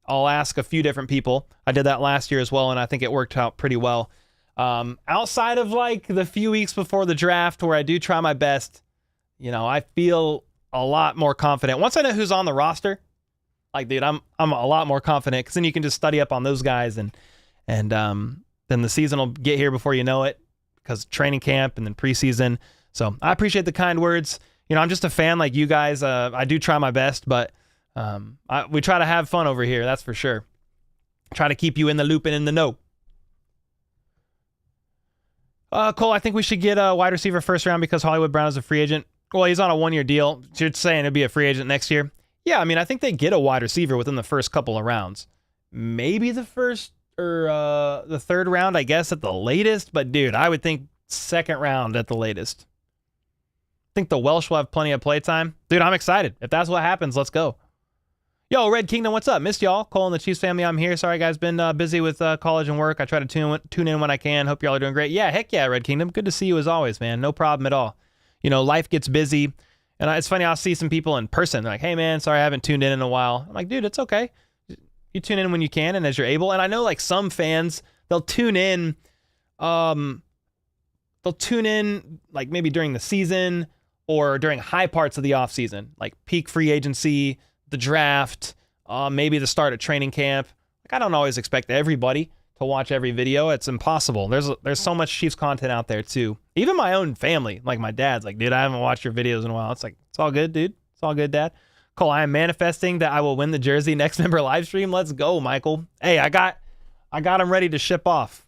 I'll ask a few different people. I did that last year as well, and I think it worked out pretty well. Outside of like the few weeks before the draft where I do try my best, I feel a lot more confident. Once I know who's on the roster, like, dude, I'm a lot more confident because then you can just study up on those guys and then the season will get here before you know it because training camp and then preseason. So I appreciate the kind words. I'm just a fan like you guys. I do try my best, but we try to have fun over here. That's for sure. Try to keep you in the loop and in the know. Cole, I think we should get a wide receiver first round because Hollywood Brown is a free agent. Well, he's on a 1-year deal. You're saying he'll be a free agent next year? Yeah, I think they get a wide receiver within the first couple of rounds. Maybe the first or the third round, I guess, at the latest. But, dude, I would think second round at the latest. I think the Welsh will have plenty of playtime. Dude, I'm excited. If that's what happens, let's go. Yo, Red Kingdom, what's up? Missed y'all. Cole and the Chiefs family, I'm here. Sorry, guys. Been busy with college and work. I try to tune in when I can. Hope y'all are doing great. Yeah, heck yeah, Red Kingdom. Good to see you as always, man. No problem at all. Life gets busy. And it's funny, I'll see some people in person. They're like, hey, man, sorry I haven't tuned in a while. I'm like, dude, it's okay. You tune in when you can and as you're able. And I know, like, some fans, they'll tune in like maybe during the season or during high parts of the off season, like peak free agency, the draft, maybe the start of training camp. Like, I don't always expect everybody to watch every video. It's impossible. There's so much Chiefs content out there too. Even my own family, like my dad's like, dude, I haven't watched your videos in a while. It's like, it's all good, dude. It's all good, Dad. Cole, I am manifesting that I will win the jersey next member live stream. Let's go, Michael. Hey, I got him ready to ship off.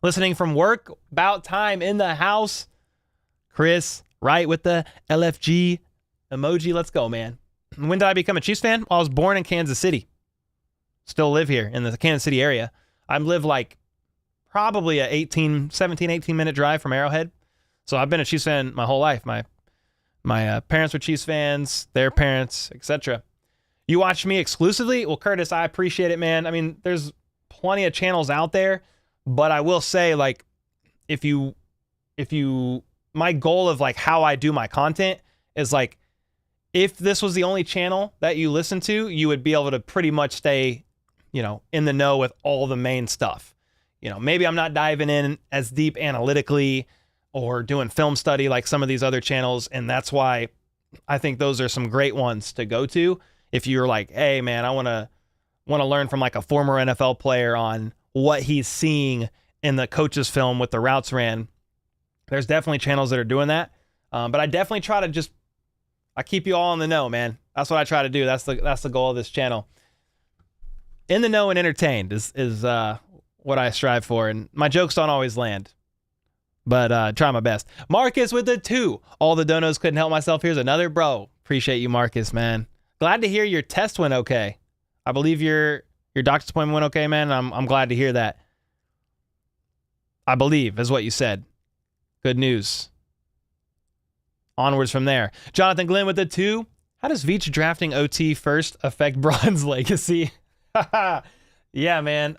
Listening from work, about time in the house. Chris, right with the LFG emoji. Let's go, man. When did I become a Chiefs fan? Well, I was born in Kansas City. Still live here in the Kansas City area. I live like probably a 18 minute drive from Arrowhead. So I've been a Chiefs fan my whole life. My parents were Chiefs fans, their parents, etc. You watch me exclusively? Well, Curtis, I appreciate it, man. There's plenty of channels out there, but I will say, like, if you my goal of like how I do my content is like, if this was the only channel that you listen to, you would be able to pretty much stay, in the know with all the main stuff. Maybe I'm not diving in as deep analytically or doing film study like some of these other channels. And that's why I think those are some great ones to go to. If you're like, hey man, I want to learn from like a former NFL player on what he's seeing in the coach's film with the routes ran, there's definitely channels that are doing that. But I definitely try to I keep you all in the know, man. That's what I try to do. That's the goal of this channel. In the know and entertained is what I strive for. And my jokes don't always land, but try my best. Marcus with the 2. All the donos, couldn't help myself. Here's another, bro. Appreciate you, Marcus, man. Glad to hear your test went okay. I believe your doctor's appointment went okay, man. I'm glad to hear that. I believe is what you said. Good news. Onwards from there. Jonathan Glenn with the 2. How does Veach drafting OT first affect Braun's legacy? Yeah, man.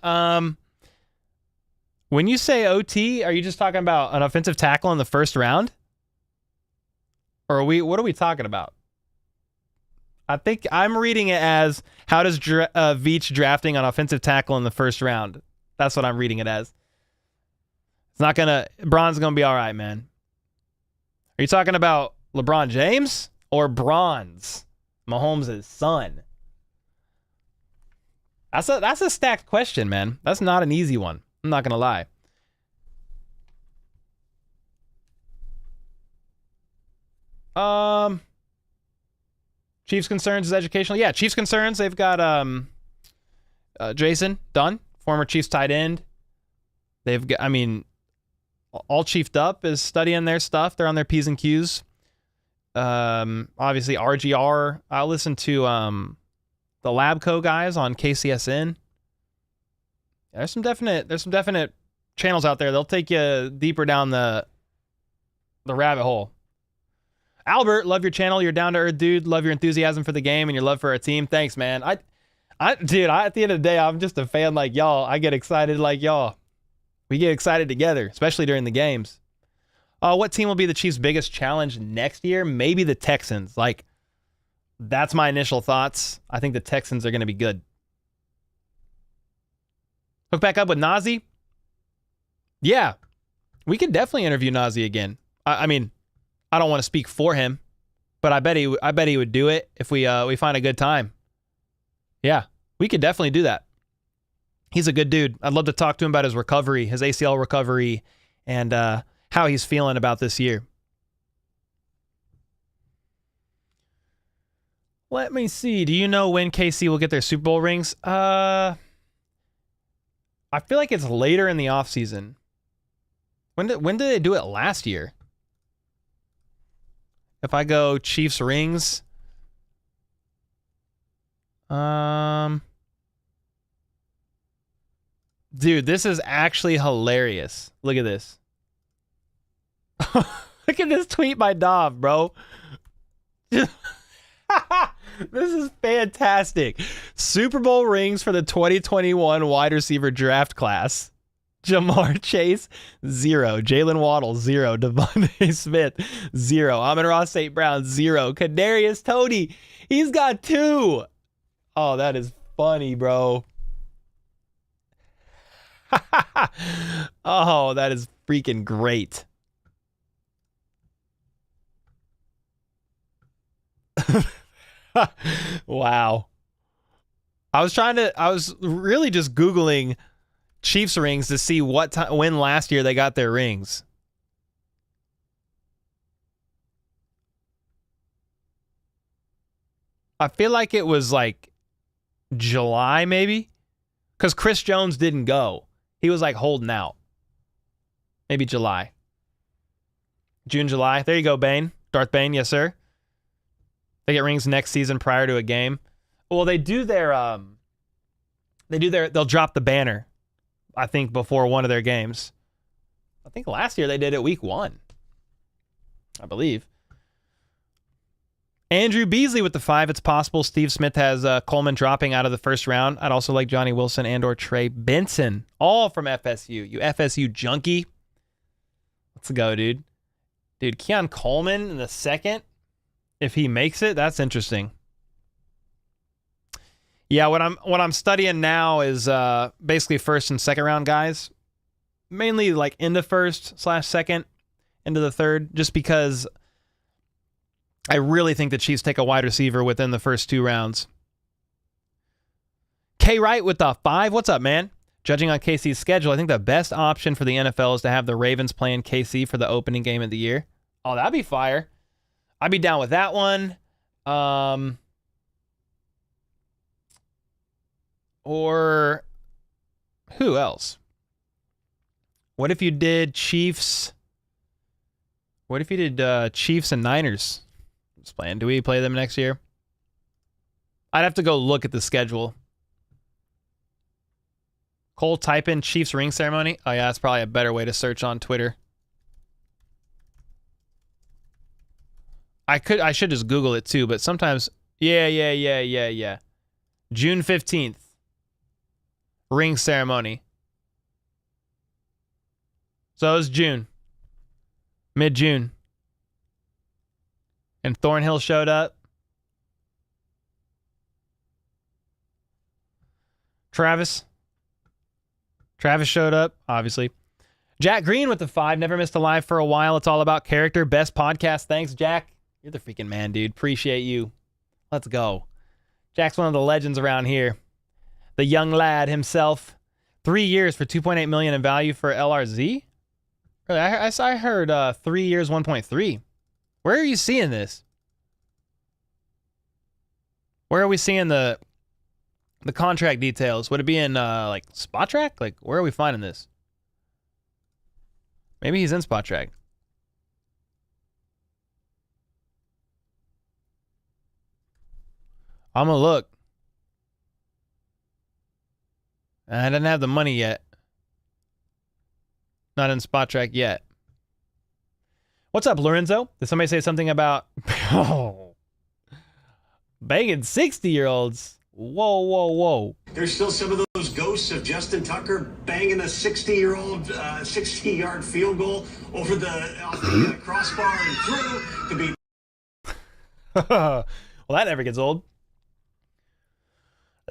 When you say OT, are you just talking about an offensive tackle in the first round? Or what are we talking about? I think I'm reading it as how does Veach drafting on offensive tackle in the first round. That's what I'm reading it as. It's not gonna. Bron's gonna be all right, man. Are you talking about LeBron James or Bronze, Mahomes' son? That's a stacked question, man. That's not an easy one. I'm not gonna lie. Chiefs concerns is educational. Yeah, Chiefs concerns. They've got Jason Dunn, former Chiefs tight end. They've got, I mean, all chiefed up is studying their stuff. They're on their P's and Q's. Obviously RGR. I listen to the Labco guys on KCSN. Yeah, there's some definite channels out there. They'll take you deeper down the rabbit hole. Albert, love your channel. You're down to earth, dude. Love your enthusiasm for the game and your love for our team. Thanks, man. Dude, at the end of the day, I'm just a fan like y'all. I get excited like y'all. We get excited together, especially during the games. What team will be the Chiefs' biggest challenge next year? Maybe the Texans. Like, that's my initial thoughts. I think the Texans are going to be good. Hook back up with Nazi. Yeah, we could definitely interview Nazi again. I mean, I don't want to speak for him, but I bet he would do it if we find a good time. Yeah, we could definitely do that. He's a good dude. I'd love to talk to him about his recovery, his ACL recovery, and how he's feeling about this year. Let me see. Do you know when KC will get their Super Bowl rings? I feel like it's later in the offseason. When did they do it last year? If I go Chiefs rings, dude, this is actually hilarious. Look at this. Look at this tweet by Dov, bro. This is fantastic. Super Bowl rings for the 2021 wide receiver draft class. Jamar Chase, 0. Jalen Waddle, 0. Devontae Smith, 0. Amon-Ra St. Brown, 0. Kadarius Toney, he's got 2. Oh, that is funny, bro. Oh, that is freaking great. Wow. I was really just Googling Chiefs rings to see when last year they got their rings. I feel like it was like July, maybe, because Chris Jones didn't go. He was like holding out. Maybe July. June, July. There you go, Bane. Darth Bane, yes, sir. They get rings next season prior to a game. Well, they'll drop the banner, I think, before one of their games. I think last year they did it week 1, I believe. Andrew Beasley with the 5. It's possible Steve Smith has Coleman dropping out of the first round. I'd also like Johnny Wilson and or Trey Benson, all from FSU. You FSU junkie. Let's go, dude. Dude, Keon Coleman in the second, if he makes it, that's interesting. Yeah, what I'm studying now is basically first and second round guys, mainly like into first/second, into the third, just because I really think the Chiefs take a wide receiver within the first 2 rounds. K Wright with the 5. What's up, man? Judging on KC's schedule, I think the best option for the NFL is to have the Ravens playing KC for the opening game of the year. Oh, that'd be fire. I'd be down with that one. Or who else? What if you did Chiefs? What if you did Chiefs and Niners? Just playing. Do we play them next year? I'd have to go look at the schedule. Cole, type in Chiefs ring ceremony. Oh yeah, that's probably a better way to search on Twitter. I should just Google it too, but sometimes yeah. June 15th. Ring ceremony. So it was June. Mid-June. And Thornhill showed up. Travis. Travis showed up, obviously. Jack Green with the 5. Never missed a live for a while. It's all about character. Best podcast. Thanks, Jack. You're the freaking man, dude. Appreciate you. Let's go. Jack's one of the legends around here. The young lad himself. 3 years for $2.8 million in value for LRZ? Really, I heard 3 years, 1.3. Where are you seeing this? Where are we seeing the contract details? Would it be in like Spot Track? Like, where are we finding this? Maybe he's in Spot Track. I'm gonna look. I didn't have the money yet. Not in Spot Track yet. What's up, Lorenzo? Did somebody say something about banging 60-year-olds? Whoa, whoa, whoa. There's still some of those ghosts of Justin Tucker banging a 60-year-old 60-yard field goal over off the crossbar and through to be. Well, that never gets old.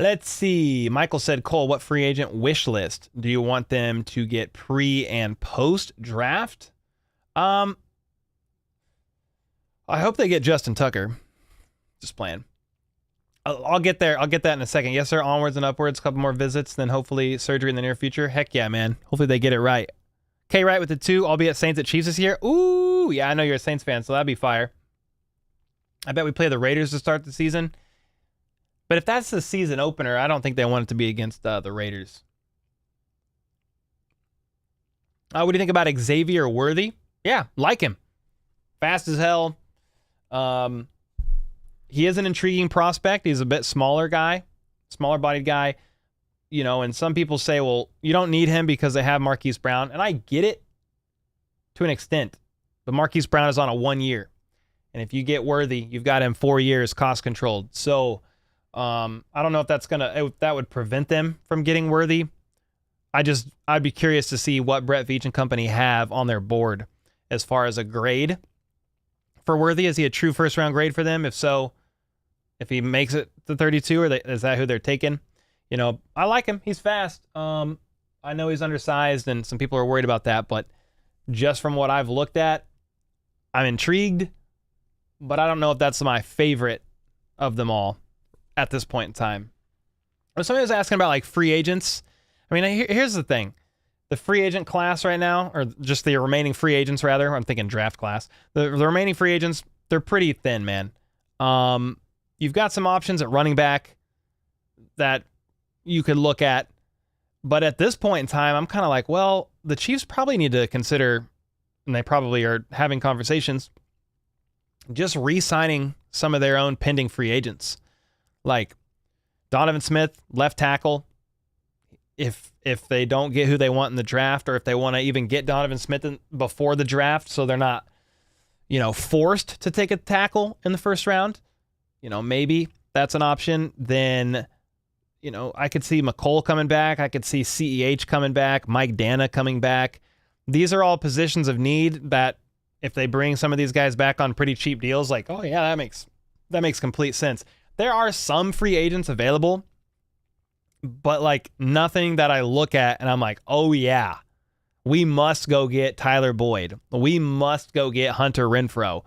Let's see. Michael said, Cole, what free agent wish list do you want them to get pre and post draft? I hope they get Justin Tucker. Just playing. I'll get there. I'll get that in a second. Yes, sir. Onwards and upwards. A couple more visits, then hopefully surgery in the near future. Heck yeah, man. Hopefully they get it right. K right with the 2. I'll be at Saints at Chiefs this year. Ooh, yeah, I know you're a Saints fan, so that'd be fire. I bet we play the Raiders to start the season. But if that's the season opener, I don't think they want it to be against the Raiders. What do you think about Xavier Worthy? Yeah, like him. Fast as hell. He is an intriguing prospect. He's a bit smaller guy, smaller bodied guy, you know, and some people say, well, you don't need him because they have Marquise Brown. And I get it to an extent. But Marquise Brown is on a 1 year. And if you get Worthy, you've got him 4 years cost controlled. So I don't know if that would prevent them from getting Worthy. I'd be curious to see what Brett Veach and company have on their board as far as a grade for Worthy. Is he a true first round grade for them? If so, if he makes it to 32, is that who they're taking? You know, I like him. He's fast. I know he's undersized and some people are worried about that, but just from what I've looked at, I'm intrigued, but I don't know if that's my favorite of them all at this point in time. Somebody was asking about like free agents. I mean, here's the thing. The free agent class right now, or just the remaining free agents rather, I'm thinking draft class. The remaining free agents, they're pretty thin, man. You've got some options at running back that you could look at. But at this point in time, I'm kind of like, well, the Chiefs probably need to consider, and they probably are having conversations, just re-signing some of their own pending free agents. Like Donovan Smith, left tackle. If they don't get who they want in the draft, or if they want to even get Donovan Smith before the draft so they're not, you know, forced to take a tackle in the first round, you know, maybe that's an option. Then, you know, I could see McCole coming back. I could see CEH coming back, Mike Dana coming back. These are all positions of need that if they bring some of these guys back on pretty cheap deals, like, oh yeah, that makes complete sense. There are some free agents available, but like nothing that I look at and I'm like, oh yeah, we must go get Tyler Boyd. We must go get Hunter Renfrow.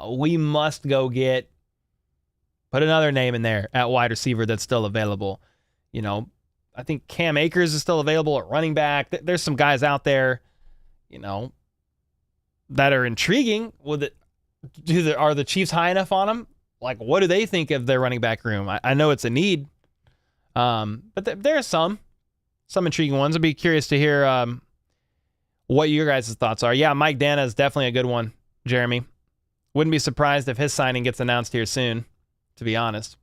We must go get, put another name in there at wide receiver that's still available. You know, I think Cam Akers is still available at running back. There's some guys out there, you know, that are intriguing. Are the Chiefs high enough on them? Like, what do they think of their running back room? I know it's a need. But there are some intriguing ones. I'd be curious to hear what your guys' thoughts are. Yeah, Mike Dana is definitely a good one, Jeremy. Wouldn't be surprised if his signing gets announced here soon, to be honest.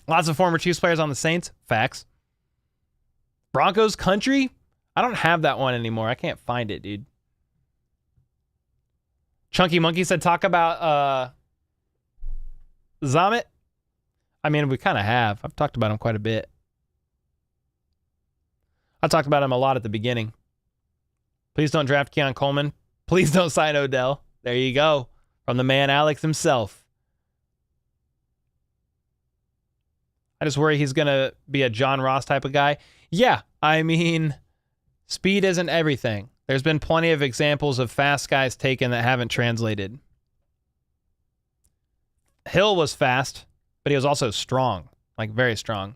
Lots of former Chiefs players on the Saints. Facts. Broncos country? I don't have that one anymore. I can't find it, dude. Chunky Monkey said, talk about Zammit. I mean, we kind of have. I've talked about him quite a bit. I talked about him a lot at the beginning. Please don't draft Keon Coleman. Please don't sign Odell. There you go. From the man Alex himself. I just worry he's going to be a John Ross type of guy. Yeah, I mean, speed isn't everything. There's been plenty of examples of fast guys taken that haven't translated. Hill was fast, but he was also strong, like very strong.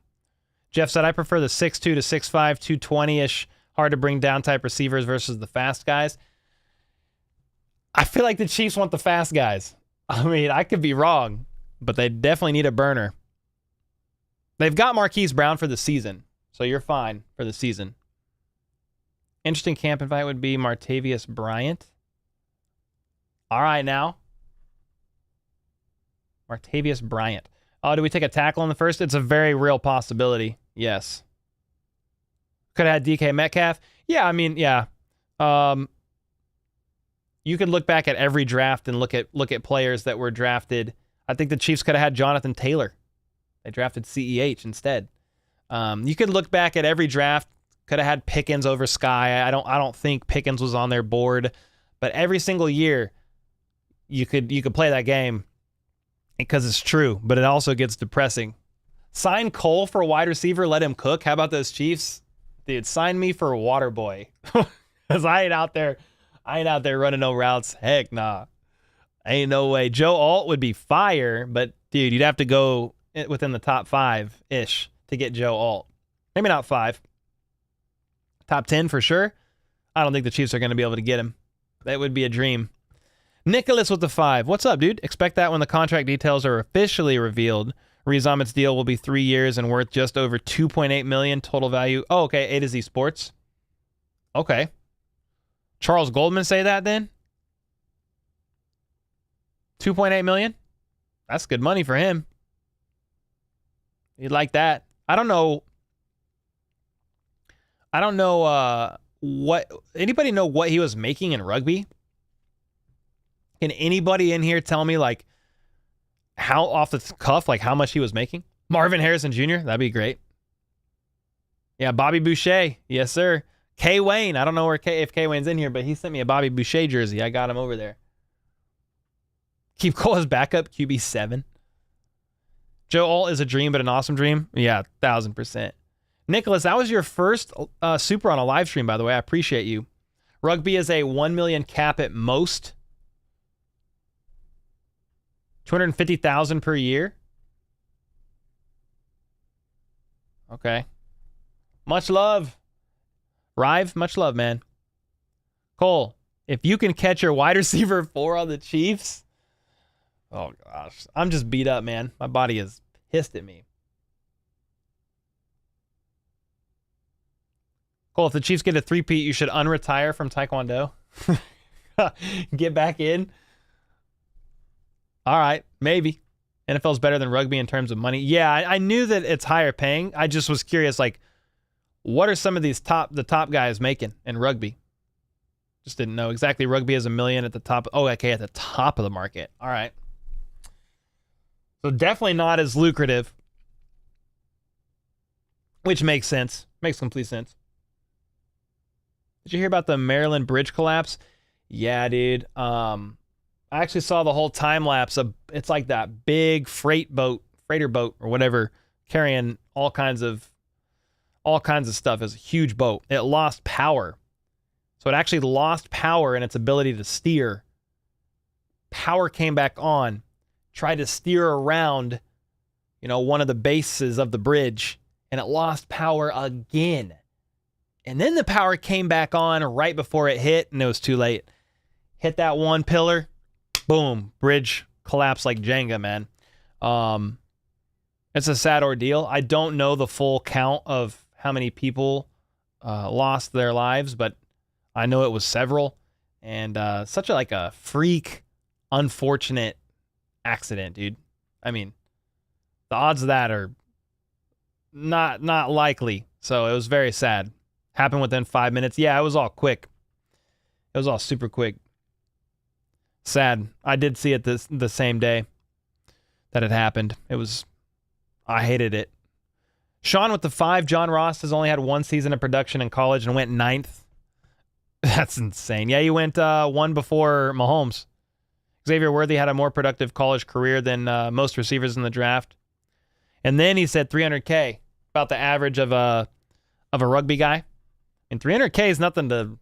Jeff said, I prefer the 6'2 to 6'5, 220-ish, hard to bring down type receivers versus the fast guys. I feel like the Chiefs want the fast guys. I mean, I could be wrong, but they definitely need a burner. They've got Marquise Brown for the season, so you're fine for the season. Interesting camp invite would be Martavius Bryant. All right, now. Martavius Bryant. Oh, do we take a tackle in the first? It's a very real possibility. Yes. Could have had DK Metcalf. Yeah, I mean, yeah. You could look back at every draft and look at players that were drafted. I think the Chiefs could have had Jonathan Taylor. They drafted CEH instead. You could look back at every draft. Could have had Pickens over Sky. I don't think Pickens was on their board, but every single year you could play that game because it's true, but it also gets depressing. Sign Cole for a wide receiver, let him cook. How about those Chiefs? Dude, sign me for a water boy. Because I ain't out there running no routes. Heck nah. Ain't no way. Joe Alt would be fire, but dude, you'd have to go within the top 5-ish to get Joe Alt. Maybe not 5. Top 10 for sure. I don't think the Chiefs are going to be able to get him. That would be a dream. Nicholas with the 5. What's up, dude? Expect that when the contract details are officially revealed. Rees-Zammit's deal will be 3 years and worth just over $2.8 million total value. Oh, okay. A to Z Sports. Okay. Charles Goldman say that then? $2.8 million? That's good money for him. He'd like that. I don't know what anybody know what he was making in rugby? Can anybody in here tell me like how off the cuff, like how much he was making? Marvin Harrison Jr., that'd be great. Yeah, Bobby Boucher. Yes, sir. K Wayne. I don't know if K Wayne's in here, but he sent me a Bobby Boucher jersey. I got him over there. Keep Cole as backup, QB7. Joe Alt is a dream, but an awesome dream. Yeah, 1,000%. Nicholas, that was your first super on a live stream, by the way. I appreciate you. Rugby is a 1 million cap at most. 250,000 per year. Okay. Much love. Rive, much love, man. Cole, if you can catch your wide receiver 4 on the Chiefs. Oh, gosh. I'm just beat up, man. My body is pissed at me. Cole, if the Chiefs get a 3-peat, you should unretire from Taekwondo. Get back in. All right, maybe. NFL's better than rugby in terms of money. Yeah, I knew that it's higher paying. I just was curious, like, what are some of these the top guys making in rugby? Just didn't know. Exactly, rugby is $1 million at the top. Oh, okay, at the top of the market. All right. So definitely not as lucrative, which makes sense. Makes complete sense. Did you hear about the Maryland bridge collapse? Yeah, dude. I actually saw the whole time lapse. It's like that big freighter boat or whatever, carrying all kinds of stuff. It's a huge boat. It lost power. So it actually lost power in its ability to steer. Power came back on, tried to steer around, one of the bases of the bridge, and it lost power again. And then the power came back on right before it hit, and it was too late. Hit that one pillar, boom, bridge collapsed like Jenga, man. It's a sad ordeal. I don't know the full count of how many people lost their lives, but I know it was several. And such a freak, unfortunate accident, dude. I mean, the odds of that are not likely. So it was very sad. Happened within 5 minutes. Yeah, it was all quick. It was all super quick. Sad. I did see it the same day that it happened. I hated it. Sean with the 5. John Ross has only had 1 season of production in college and went 9th. That's insane. Yeah, he went 1 before Mahomes. Xavier Worthy had a more productive college career than most receivers in the draft. And then he said 300K, about the average of a rugby guy. And 300K is nothing to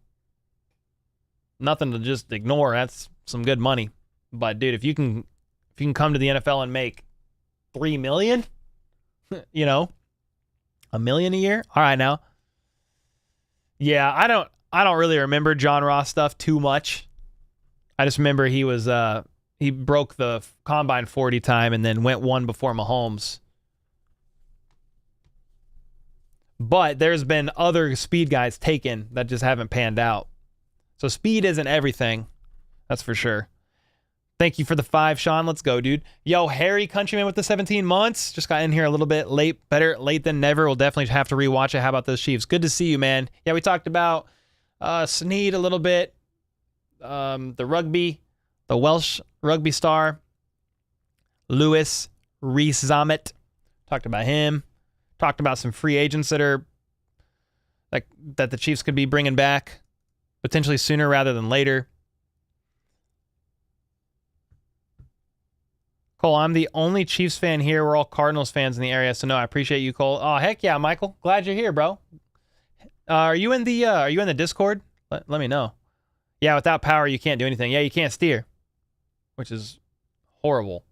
just ignore. That's some good money. But dude, if you can come to the NFL and make $3 million, you know, $1 million a year. All right, now. Yeah, I don't really remember John Ross stuff too much. I just remember he broke the combine 40 time and then went one before Mahomes. But there's been other speed guys taken that just haven't panned out. So speed isn't everything. That's for sure. Thank you for the 5, Sean. Let's go, dude. Yo, Harry Countryman with the 17 months. Just got in here a little bit late. Better late than never. We'll definitely have to rewatch it. How about those Chiefs? Good to see you, man. Yeah, we talked about Snead a little bit. The rugby, the Welsh rugby star, Lewis Rees-Zammit. Talked about him. Talked about some free agents that are that the Chiefs could be bringing back potentially sooner rather than later. Cole, I'm the only Chiefs fan here. We're all Cardinals fans in the area, so no, I appreciate you, Cole. Oh, heck yeah, Michael. Glad you're here, bro. Are you in the Discord? Let me know. Yeah, without power, you can't do anything. Yeah, you can't steer, which is horrible.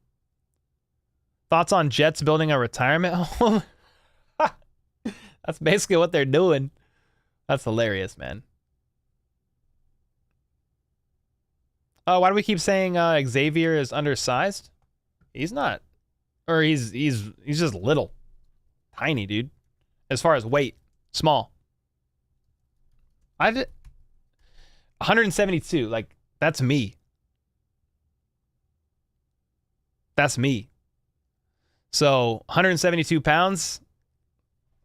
Thoughts on Jets building a retirement home? That's basically what they're doing. That's hilarious, man. Why do we keep saying Xavier is undersized? He's not, or he's just little, tiny, dude. As far as weight, small. 172, like that's me. That's me. So 172 pounds.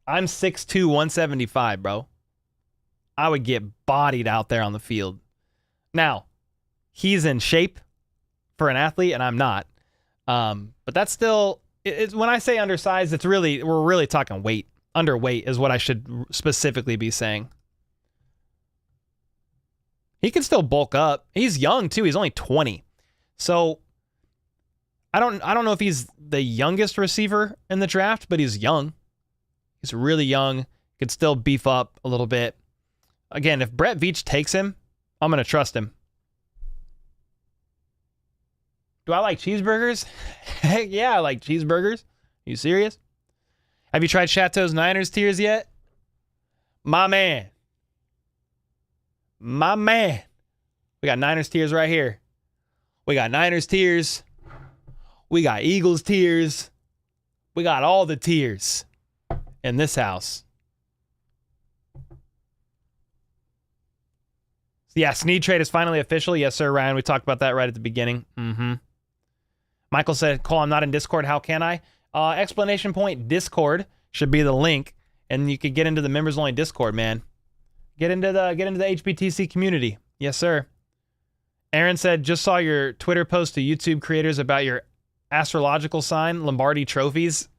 I'm 6'2", 175, bro. I would get bodied out there on the field. Now, he's in shape for an athlete, and I'm not. But that's still, when I say undersized, we're really talking weight. Underweight is what I should specifically be saying. He can still bulk up. He's young too. He's only 20. So I don't know if he's the youngest receiver in the draft, but he's young. He's really young. Could still beef up a little bit. Again, if Brett Veach takes him, I'm going to trust him. Do I like cheeseburgers? Heck yeah, I like cheeseburgers. Are you serious? Have you tried Chateau's Niners Tears yet? My man. My man. We got Niners Tears right here. We got Niners Tears. We got Eagles Tears. We got all the tears in this house. Yeah, Snead trade is finally official. Yes, sir, Ryan. We talked about that right at the beginning. Michael said, Cole, I'm not in Discord. How can I? Explanation point, Discord should be the link, and you could get into the members-only Discord, man. Get into the HBTC community. Yes, sir. Aaron said, just saw your Twitter post to YouTube creators about your astrological sign, Lombardi trophies.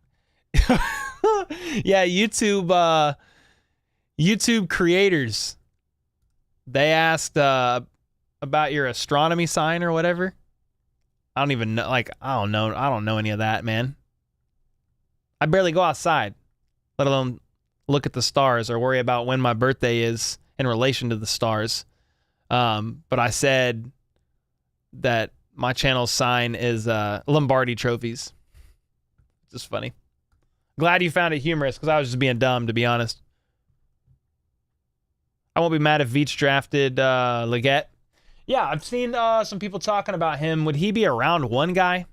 Yeah, YouTube creators. They asked about your astronomy sign or whatever. I don't even know. I don't know any of that, man. I barely go outside, let alone look at the stars or worry about when my birthday is in relation to the stars. But I said that my channel's sign is Lombardi trophies. Just funny. Glad you found it humorous, because I was just being dumb, to be honest. I won't be mad if Veach drafted Leggett. Yeah, I've seen some people talking about him. Would he be a round one guy?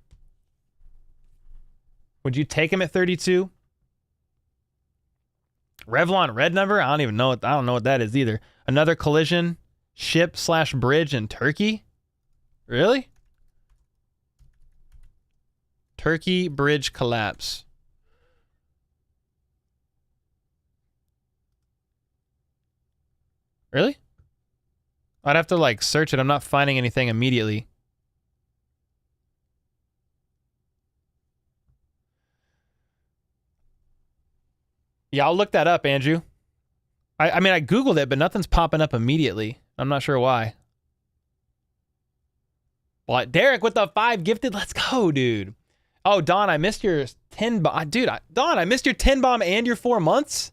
Would you take him at 32? Revlon red number? I don't know what that is either. Another collision ship/bridge in Turkey? Really? Turkey bridge collapse. Really? I'd have to search it. I'm not finding anything immediately. Yeah, I'll look that up, Andrew. I mean, I Googled it, but nothing's popping up immediately. I'm not sure why. But Derek with the 5 gifted. Let's go, dude. Oh, Don, I missed your 10 bomb. Dude, Don, I missed your 10 bomb and your 4 months?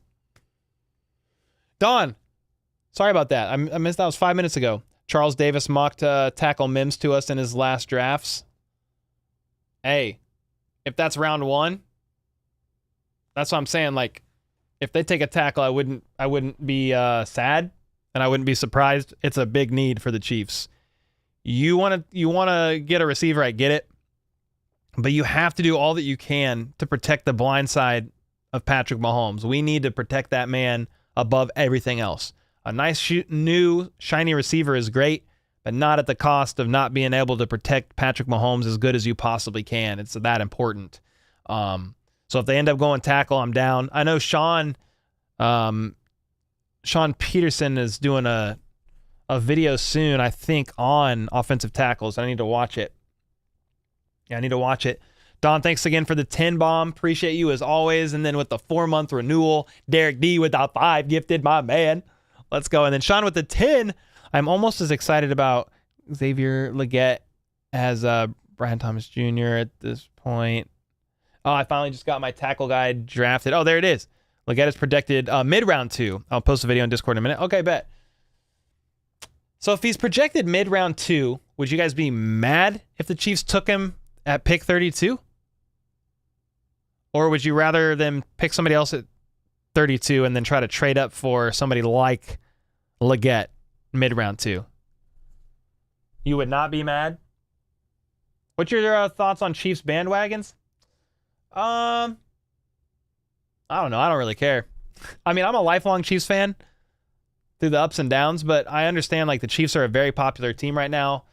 Don, sorry about that. I missed that. Was 5 minutes ago. Charles Davis mocked tackle Mims to us in his last drafts. Hey, if that's round 1, that's what I'm saying. Like, if they take a tackle, I wouldn't be sad, and I wouldn't be surprised. It's a big need for the Chiefs. You want to get a receiver, I get it. But you have to do all that you can to protect the blind side of Patrick Mahomes. We need to protect that man above everything else. A nice new shiny receiver is great, but not at the cost of not being able to protect Patrick Mahomes as good as you possibly can. It's that important. So if they end up going tackle, I'm down. I know Sean Peterson is doing a video soon, I think, on offensive tackles. I need to watch it. Yeah, I need to watch it. Don, thanks again for the 10 bomb. Appreciate you as always. And then with the 4-month renewal, Derek D with the 5 gifted, my man. Let's go. And then Sean with the 10. I'm almost as excited about Xavier Legette as Brian Thomas Jr. at this point. Oh, I finally just got my tackle guide drafted. Oh, there it is. Legette is projected mid-round 2. I'll post a video on Discord in a minute. Okay, bet. So if he's projected mid-round 2, would you guys be mad if the Chiefs took him at pick 32? Or would you rather them pick somebody else at 32 and then try to trade up for somebody like Legette mid-round 2? You would not be mad? What's your thoughts on Chiefs bandwagons? I don't know. I don't really care. I mean, I'm a lifelong Chiefs fan through the ups and downs, but I understand like the Chiefs are a very popular team right now.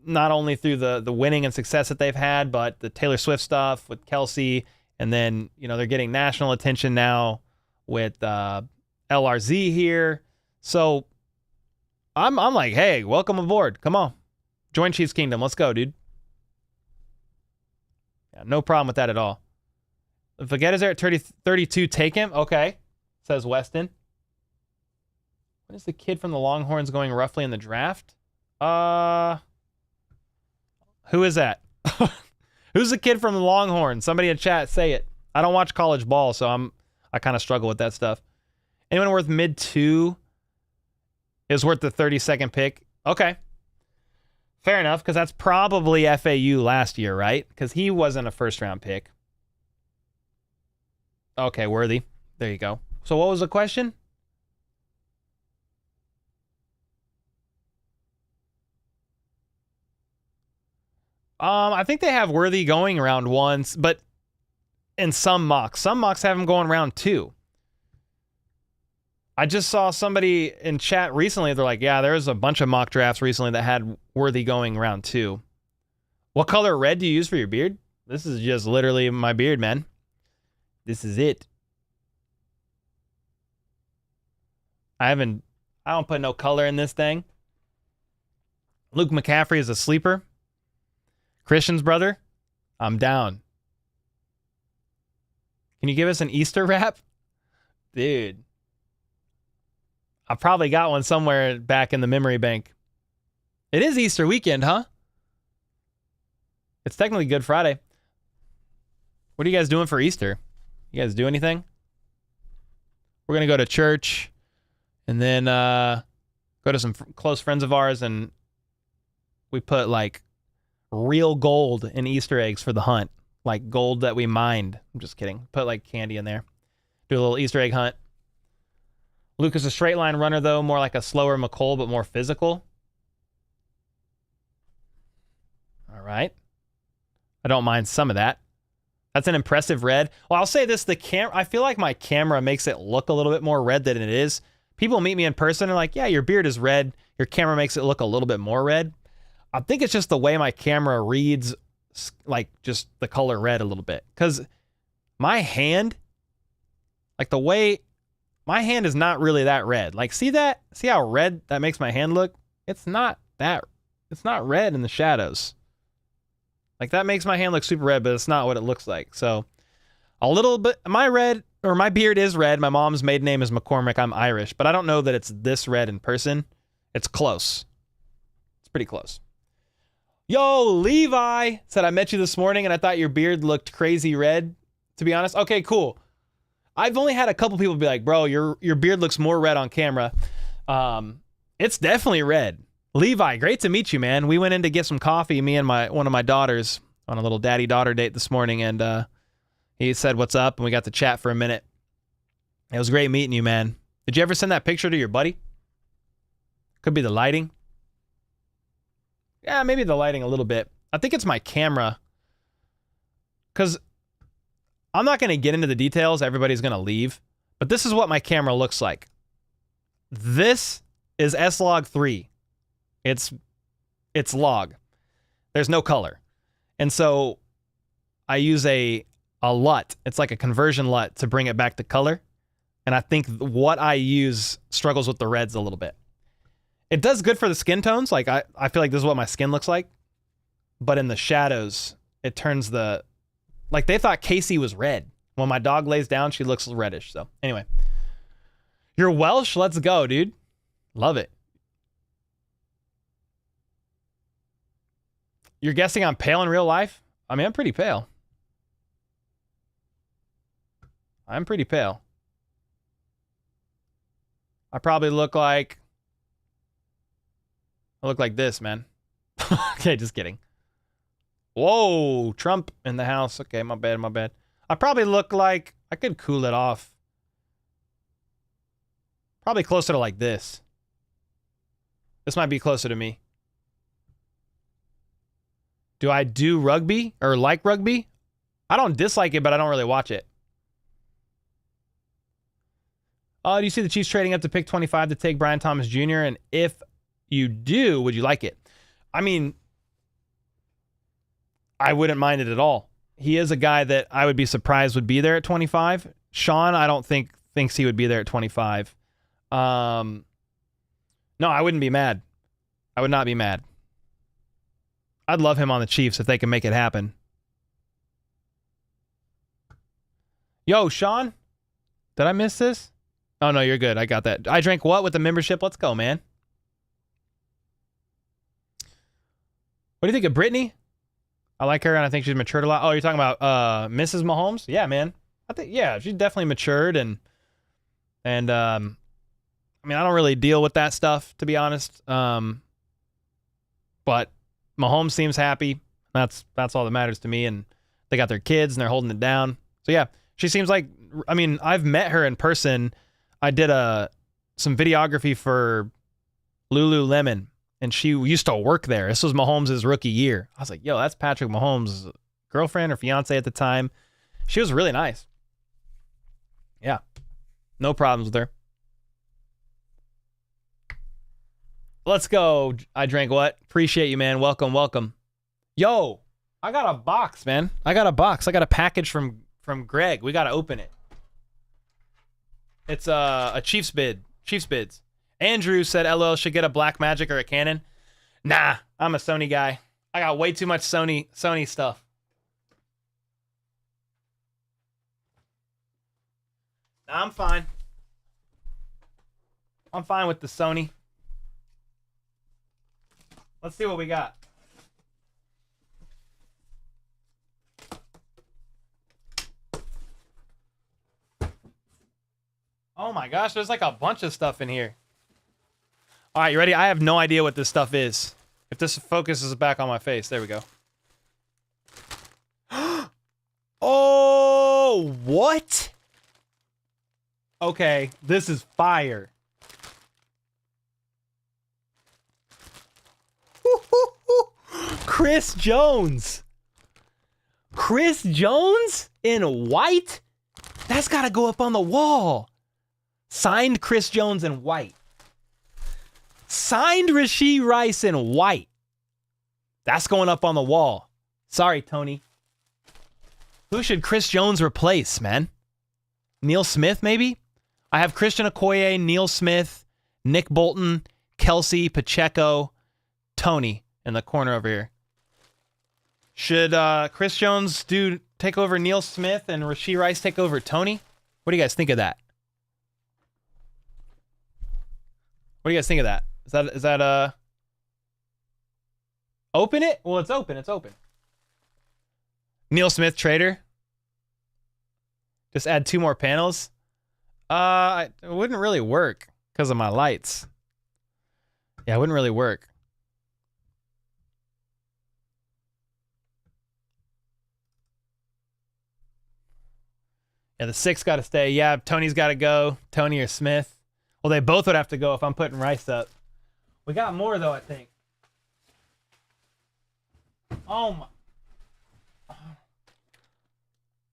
Not only through the winning and success that they've had, but the Taylor Swift stuff with Kelsey, and then they're getting national attention now with LRZ here. So I'm like, hey, welcome aboard. Come on, join Chiefs Kingdom. Let's go, dude. Yeah, no problem with that at all. If Legette is there at 32, take him. Okay, says Weston. When is the kid from the Longhorns going roughly in the draft? Who is that? Who's the kid from the Longhorns? Somebody in chat, say it. I don't watch college ball, so I kind of struggle with that stuff. Anyone worth mid 2 is worth the 32nd pick? Okay. Fair enough, because that's probably FAU last year, right? Because he wasn't a first-round pick. Okay, worthy. There you go. So what was the question? I think they have Worthy going round 1, but in some mocks have him going round 2. I just saw somebody in chat recently. They're like, yeah, there's a bunch of mock drafts recently that had Worthy going round 2. What color red do you use for your beard? This is just literally my beard, man. This is it. I don't put no color in this thing. Luke McCaffrey is a sleeper. Christian's brother, I'm down. Can you give us an Easter rap? Dude. I probably got one somewhere back in the memory bank. It is Easter weekend, huh? It's technically Good Friday. What are you guys doing for Easter? You guys do anything? We're going to go to church and then go to some close friends of ours, and we put like real gold in Easter eggs for the hunt. Like gold that we mined. I'm just kidding. Put like candy in there. Do a little Easter egg hunt. Luke is a straight line runner, though. More like a slower McColl, but more physical. All right. I don't mind some of that. That's an impressive red. Well, I'll say this. I feel like my camera makes it look a little bit more red than it is. People meet me in person and like, yeah, your beard is red. Your camera makes it look a little bit more red. I think it's just the way my camera reads, like just the color red a little bit. Because my hand, like the way my hand is not really that red. Like, see that? See how red that makes my hand look? It's not red in the shadows. Like that makes my hand look super red, but it's not what it looks like. So a little bit, my beard is red. My mom's maiden name is McCormick. I'm Irish, but I don't know that it's this red in person. It's close. It's pretty close. Yo, Levi said, I met you this morning and I thought your beard looked crazy red, to be honest. Okay, cool. I've only had a couple people be like, bro, your beard looks more red on camera. It's definitely red. Levi, great to meet you, man. We went in to get some coffee, me and one of my daughters, on a little daddy-daughter date this morning, and he said, what's up? And we got to chat for a minute. It was great meeting you, man. Did you ever send that picture to your buddy? Could be the lighting. Yeah, maybe the lighting a little bit. I think it's my camera. Because I'm not going to get into the details. Everybody's going to leave. But this is what my camera looks like. This is S-Log 3. It's log. There's no color. And so I use a LUT. It's like a conversion LUT to bring it back to color. And I think what I use struggles with the reds a little bit. It does good for the skin tones. Like I feel like this is what my skin looks like. But in the shadows, it turns the... Like they thought Casey was red. When my dog lays down, she looks reddish. So anyway. You're Welsh? Let's go, dude. Love it. You're guessing I'm pale in real life? I mean, I'm pretty pale. I'm pretty pale. I probably look like... I look like this, man. Okay, just kidding. Whoa, Trump in the house. Okay, my bad, my bad. I probably look like... I could cool it off. Probably closer to like this. This might be closer to me. Do I do rugby or like rugby? I don't dislike it, but I don't really watch it. Oh, do you see the Chiefs trading up to pick 25 to take Brian Thomas Jr.? And if you do, would you like it? I mean, I wouldn't mind it at all. He is a guy that I would be surprised would be there at 25. Sean, I don't thinks he would be there at 25. No, I wouldn't be mad. I would not be mad. I'd love him on the Chiefs if they can make it happen. Yo, Sean, did I miss this? Oh, no, you're good. I got that. I drank what with the membership? Let's go, man. What do you think of Brittany? I like her, and I think she's matured a lot. Oh, you're talking about Mrs. Mahomes? Yeah, man. I think, yeah, she's definitely matured, and I mean, I don't really deal with that stuff, to be honest. But Mahomes seems happy. That's all that matters to me, and they got their kids, and they're holding it down. So, yeah, she seems like, I mean, I've met her in person. I did some videography for Lululemon, and she used to work there. This was Mahomes' rookie year. I was like, yo, that's Patrick Mahomes' girlfriend or fiance at the time. She was really nice. Yeah, no problems with her. Let's go. I drank what? Appreciate you, man. Welcome, welcome. Yo, I got a box, man. I got a box. I got a package from Greg. We got to open it. It's a Chiefs bid. Chiefs bids. Andrew said LOL should get a Blackmagic or a Canon. Nah, I'm a Sony guy. I got way too much Sony stuff. Nah, I'm fine. I'm fine with the Sony. Let's see what we got. Oh my gosh, there's like a bunch of stuff in here. All right, you ready? I have no idea what this stuff is. If this focuses back on my face, there we go. Oh, what? Okay, this is fire. Chris Jones. Chris Jones in white? That's got to go up on the wall. Signed Chris Jones in white. Signed Rashee Rice in white. That's going up on the wall. Sorry, Tony. Who should Chris Jones replace, man? Neil Smith, maybe? I have Christian Okoye, Neil Smith, Nick Bolton, Kelsey, Pacheco, Tony in the corner over here. Should Chris Jones take over Neil Smith and Rashee Rice take over Tony? What do you guys think of that? What do you guys think of that? Is that Open it? Well, it's open. It's open. Neil Smith Trader. Just add 2 more panels. It wouldn't really work because of my lights. Yeah, it wouldn't really work. Yeah, the 6 got to stay. Yeah, Tony's got to go. Tony or Smith. Well, they both would have to go if I'm putting Rice up. We got more, though, I think. Oh, my.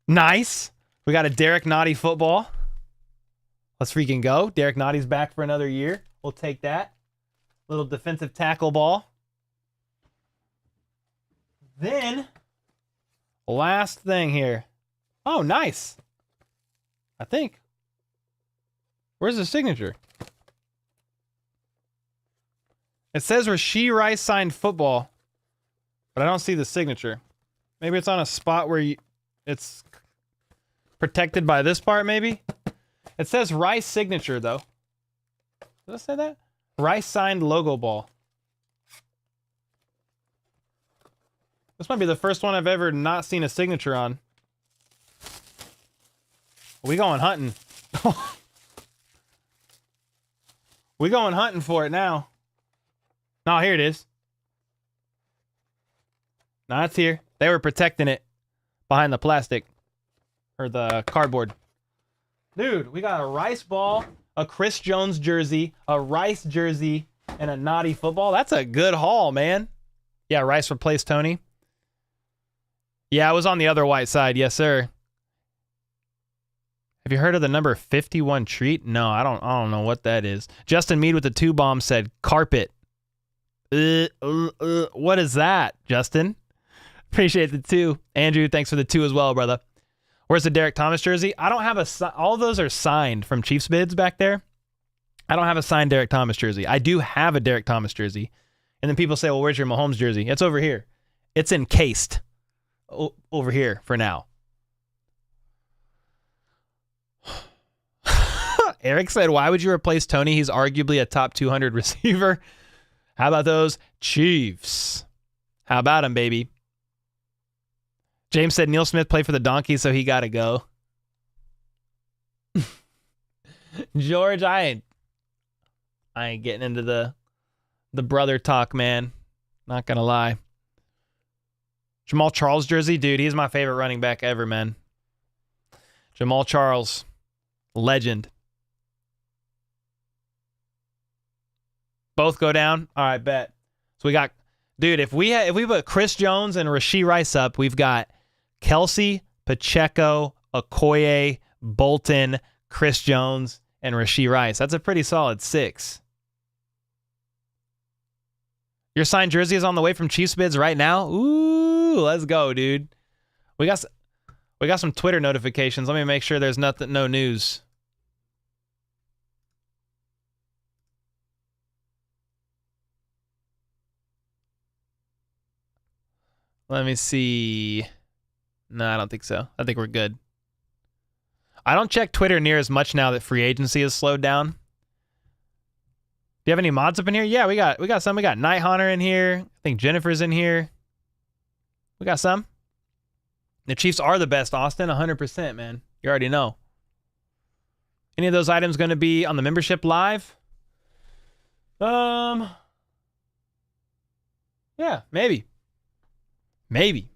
Nice. We got a Derek Nottie football. Let's freaking go. Derek Nottie's back for another year. We'll take that. Little defensive tackle ball. Then, last thing here. Oh, nice. I think. Where's the signature? It says Rashee Rice signed football, but I don't see the signature. Maybe it's on a spot where it's protected by this part, maybe? It says Rice signature, though. Does it say that? Rice signed logo ball. This might be the first one I've ever not seen a signature on. We going hunting. We going hunting for it now. No, here it is. No, it's here. They were protecting it behind the plastic. Or the cardboard. Dude, we got a Rice ball, a Chris Jones jersey, a Rice jersey, and a Nottie football. That's a good haul, man. Yeah, Rice replaced Tony. Yeah, I was on the other white side. Yes, sir. Have you heard of the number 51 treat? No, I don't know what that is. Justin Mead with the 2 bomb said carpet. What is that, Justin? Appreciate the 2. Andrew, thanks for the 2 as well, brother. Where's the Derek Thomas jersey? I don't have all those are signed from Chiefs bids back there. I don't have a signed Derek Thomas jersey. I do have a Derek Thomas jersey. And then people say, well, where's your Mahomes jersey? It's over here. It's encased over here for now. Eric said, why would you replace Tony? He's arguably a top 200 receiver. How about those Chiefs? How about him, baby? James said Neil Smith played for the Donkeys, so he got to go. George, I ain't getting into the brother talk, man. Not going to lie. Jamal Charles jersey, dude, he's my favorite running back ever, man. Jamal Charles, legend. Both go down? All right, bet. So we got, dude, if we put Chris Jones and Rashee Rice up, we've got Kelsey, Pacheco, Okoye, Bolton, Chris Jones, and Rashee Rice. That's a pretty solid 6. Your signed jersey is on the way from Chiefs bids right now? Ooh, let's go, dude. We got some Twitter notifications. Let me make sure there's no news. Let me see. No, I don't think so. I think we're good. I don't check Twitter near as much now that free agency has slowed down. Do you have any mods up in here? Yeah, we got some. We got Night Hunter in here. I think Jennifer's in here. We got some. The Chiefs are the best, Austin. 100%, man. You already know. Any of those items going to be on the membership live? Yeah, maybe. Maybe.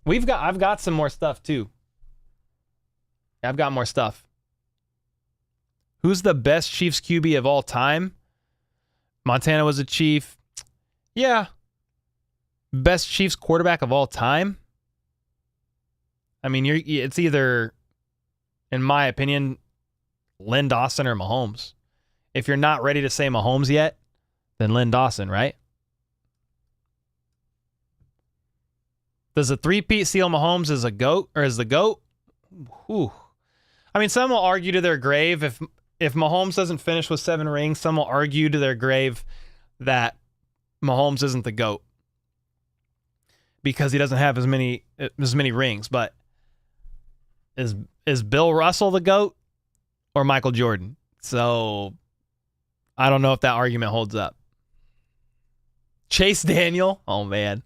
I've got some more stuff too. I've got more stuff. Who's the best Chiefs QB of all time? Montana was a Chief. Yeah. Best Chiefs quarterback of all time? I mean, it's either, in my opinion, Lynn Dawson or Mahomes. If you're not ready to say Mahomes yet, then Lynn Dawson, right? Does a three-peat seal Mahomes as a GOAT or as the GOAT? Whew. I mean, some will argue to their grave if Mahomes doesn't finish with 7 rings, some will argue to their grave that Mahomes isn't the GOAT because he doesn't have as many rings. But is Bill Russell the GOAT or Michael Jordan? So I don't know if that argument holds up. Chase Daniel. Oh, man.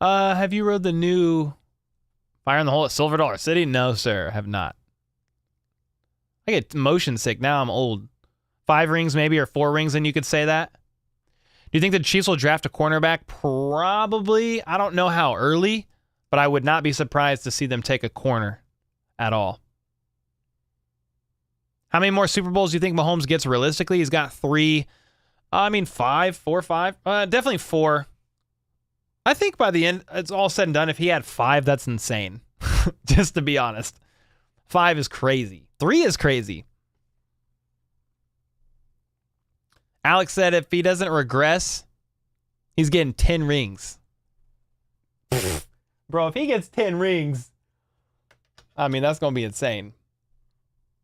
Have you rode the new Fire in the Hole at Silver Dollar City? No, sir. I have not. I get motion sick. Now I'm old. 5 rings maybe, or 4 rings, and you could say that. Do you think the Chiefs will draft a cornerback? Probably. I don't know how early, but I would not be surprised to see them take a corner at all. How many more Super Bowls do you think Mahomes gets realistically? He's got 3. 5, 4, 5. Definitely 4. I think by the end, it's all said and done. If he had 5, that's insane. Just to be honest. 5 is crazy. 3 is crazy. Alex said if he doesn't regress, he's getting 10 rings. Bro, if he gets 10 rings, that's going to be insane.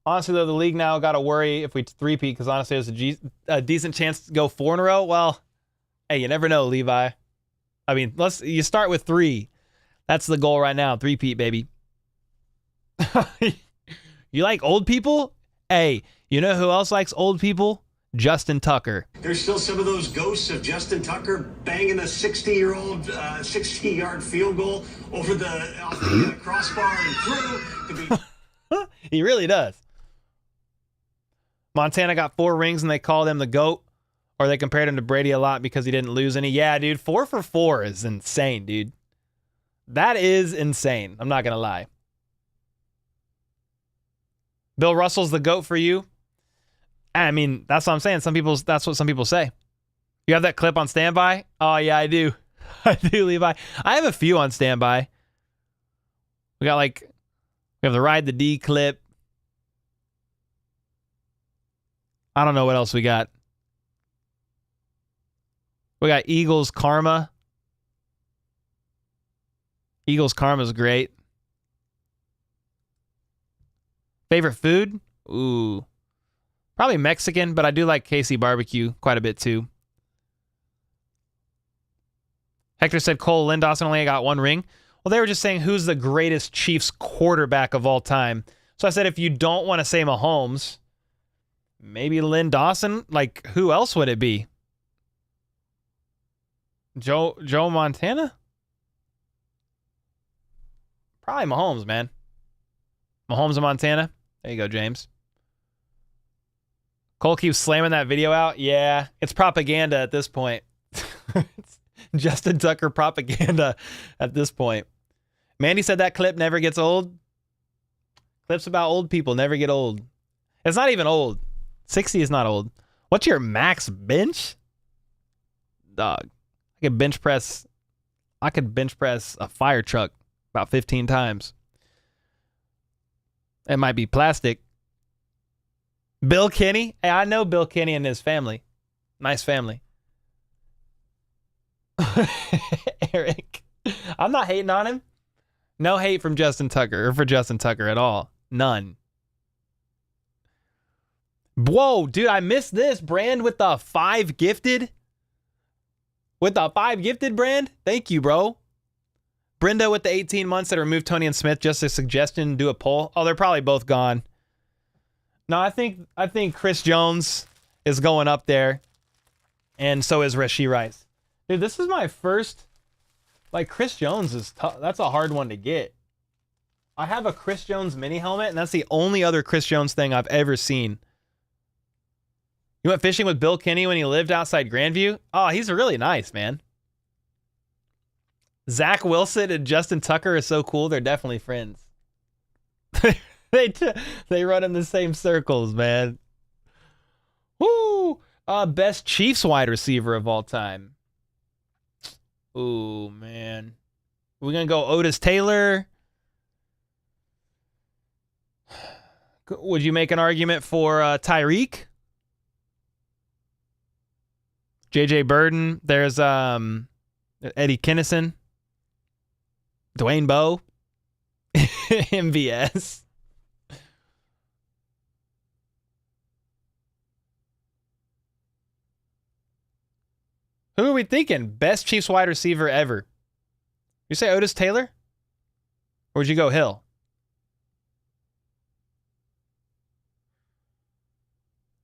Honestly, though, the league now got to worry if we three-peat, because honestly, there's a decent chance to go 4 in a row. Well, hey, you never know, Levi. You start with 3. That's the goal right now. 3-peat, baby. You like old people? Hey, you know who else likes old people? Justin Tucker. There's still some of those ghosts of Justin Tucker banging a 60-yard field goal off the crossbar and through. He really does. Montana got 4 rings and they called him the GOAT, or they compared him to Brady a lot because he didn't lose any. Yeah, dude, 4 for 4 is insane, dude. That is insane. I'm not going to lie. Bill Russell's the GOAT for you? That's what I'm saying. That's what some people say. You have that clip on standby? Oh, yeah, I do. I do, Levi. I have a few on standby. We have the Ride the D clip. I don't know what else we got. We got Eagles Karma. Eagles Karma is great. Favorite food? Ooh. Probably Mexican, but I do like KC barbecue quite a bit too. Hector said Cole Lynn-Dawson only got 1 ring. Well, they were just saying who's the greatest Chiefs quarterback of all time. So I said if you don't want to say Mahomes, maybe Lynn-Dawson. Like, who else would it be? Joe Montana? Probably Mahomes, man. Mahomes and Montana. There you go, James. Cole keeps slamming that video out. Yeah, it's propaganda at this point. It's Justin Tucker propaganda at this point. Mandy said that clip never gets old. Clips about old people never get old. It's not even old. 60 is not old. What's your max bench? Dog. I could bench press a fire truck about 15 times. It might be plastic. Bill Kenny? Hey, I know Bill Kenny and his family. Nice family. Eric. I'm not hating on him. No hate from Justin Tucker, or for Justin Tucker at all. None. Whoa, dude, I missed this. Brand with the 5 gifted. With the 5 gifted, Brand. Thank you, bro. Brenda with the 18 months that removed Tony and Smith. Just a suggestion, do a poll. Oh, they're probably both gone. No, I think Chris Jones is going up there, and so is Rashee Rice. Dude, this is my first. Chris Jones is tough. That's a hard one to get. I have a Chris Jones mini helmet, and that's the only other Chris Jones thing I've ever seen. You went fishing with Bill Kenny when he lived outside Grandview? Oh, he's really nice, man. Zach Wilson and Justin Tucker are so cool. They're definitely friends. They run in the same circles, man. Woo! Best Chiefs wide receiver of all time. Ooh, man. We're going to go Otis Taylor. Would you make an argument for Tyreek? J.J. Burden. There's Eddie Kinnison. Dwayne Bowe. MVS. Who are we thinking? Best Chiefs wide receiver ever. You say Otis Taylor? Or would you go Hill?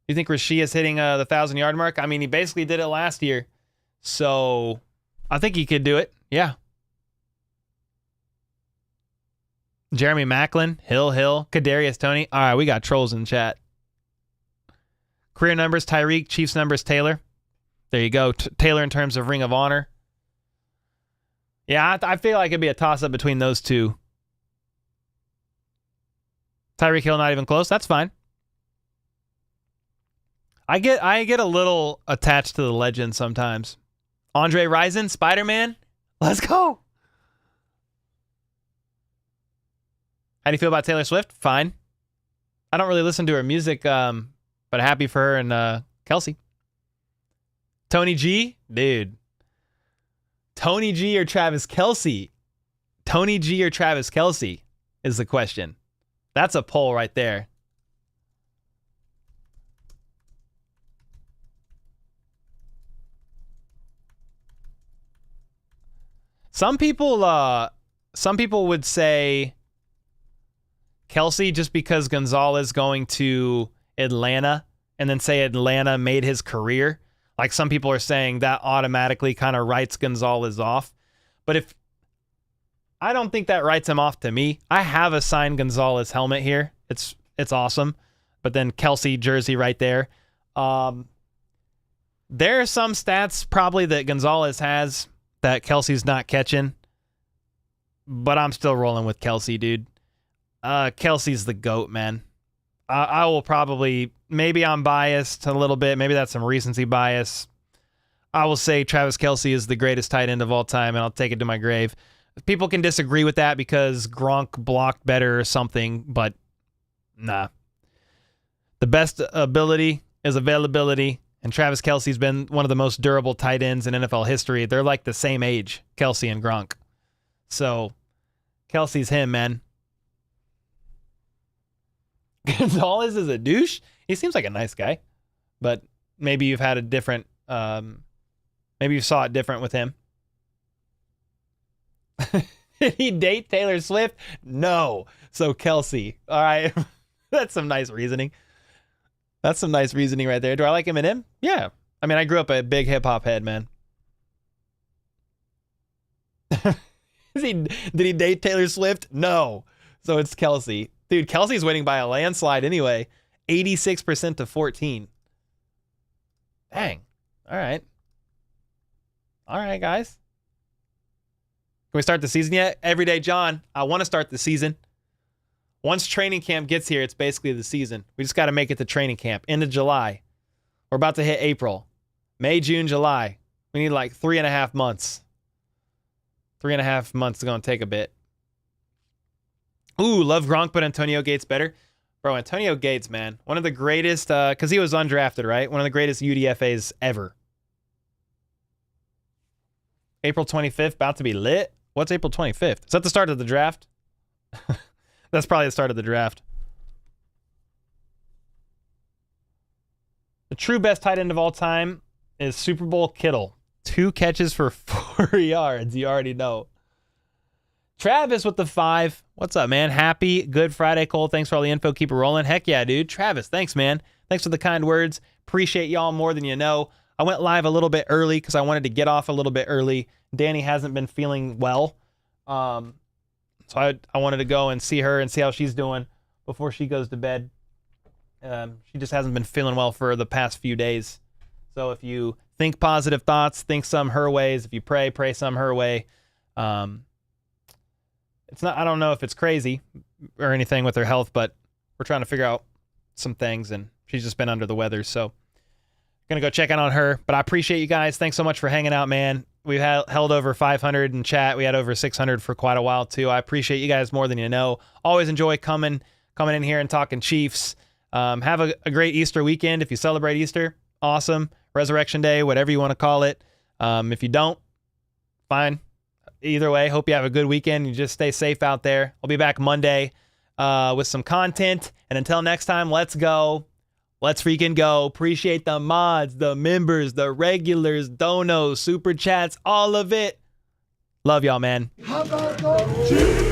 You think Rasheed is hitting the 1,000-yard mark? I mean, he basically did it last year. So I think he could do it. Yeah. Jeremy Macklin, Hill, Kadarius Toney. All right, we got trolls in chat. Career numbers, Tyreek. Chiefs numbers, Taylor. There you go. Taylor in terms of Ring of Honor. Yeah, I feel like it'd be a toss-up between those two. Tyreek Hill not even close. That's fine. I get a little attached to the legend sometimes. Andre Rison, Spider-Man. Let's go. How do you feel about Taylor Swift? Fine. I don't really listen to her music, but happy for her and Kelsey. Tony G? Dude. Tony G or Travis Kelsey? Tony G or Travis Kelsey is the question. That's a poll right there. Some people would say Kelsey just because Gonzalez going to Atlanta and then say Atlanta made his career. Like some people are saying that automatically kind of writes Gonzalez off. But I don't think that writes him off to me. I have a signed Gonzalez helmet here. It's awesome. But then Kelsey jersey right there. There are some stats probably that Gonzalez has that Kelsey's not catching. But I'm still rolling with Kelsey, dude. Kelsey's the GOAT, man. I will probably, maybe I'm biased a little bit. Maybe that's some recency bias. I will say Travis Kelsey is the greatest tight end of all time, and I'll take it to my grave. People can disagree with that because Gronk blocked better or something, but nah. The best ability is availability, and Travis Kelsey's been one of the most durable tight ends in NFL history. They're like the same age, Kelsey and Gronk. So, Kelsey's him, man. Gonzalez is a douche. He seems like a nice guy, but maybe you've had a different, maybe you saw it different with him. Did he date Taylor Swift? No. So Kelsey. All right. That's some nice reasoning. That's some nice reasoning right there. Do I like Eminem? Yeah. I mean, I grew up a big hip hop head, man. Did he date Taylor Swift? No. So it's Kelsey. Dude, Kelsey's winning by a landslide anyway. 86% to 14. Dang. All right. All right, guys. Can we start the season yet? Everyday John, I want to start the season. Once training camp gets here, it's basically the season. We just got to make it to training camp. End of July. We're about to hit April. May, June, July. We need like 3.5 months. 3.5 months is going to take a bit. Ooh, love Gronk, but Antonio Gates better. Bro, Antonio Gates, man. One of the greatest, because he was undrafted, right? One of the greatest UDFAs ever. April 25th, about to be lit. What's April 25th? Is that the start of the draft? That's probably the start of the draft. The true best tight end of all time is Super Bowl Kittle. 2 catches for 4 yards. You already know. Travis with the 5. What's up, man? Happy Good Friday, Cole. Thanks for all the info. Keep it rolling. Heck yeah, dude. Travis, thanks, man. Thanks for the kind words. Appreciate y'all more than you know. I went live a little bit early because I wanted to get off a little bit early. Danny hasn't been feeling well. So I wanted to go and see her and see how she's doing before she goes to bed. She just hasn't been feeling well for the past few days. So if you think positive thoughts, think some her ways. If you pray some her way. It's not, I don't know if it's crazy or anything with her health, but we're trying to figure out some things, and she's just been under the weather. So gonna go check in on her, but I appreciate you guys. Thanks so much for hanging out, man. We've held over 500 in chat. We had over 600 for quite a while too. I appreciate you guys more than you know. Always enjoy coming in here and talking Chiefs. Have a great Easter weekend. If you celebrate Easter, awesome. Resurrection Day, whatever you want to call it. If you don't, fine. Either way, hope you have a good weekend. You just stay safe out there. I'll be back Monday with some content. And until next time, let's go. Let's freaking go. Appreciate the mods, the members, the regulars, donos, super chats, all of it. Love y'all, man. How about those Chiefs?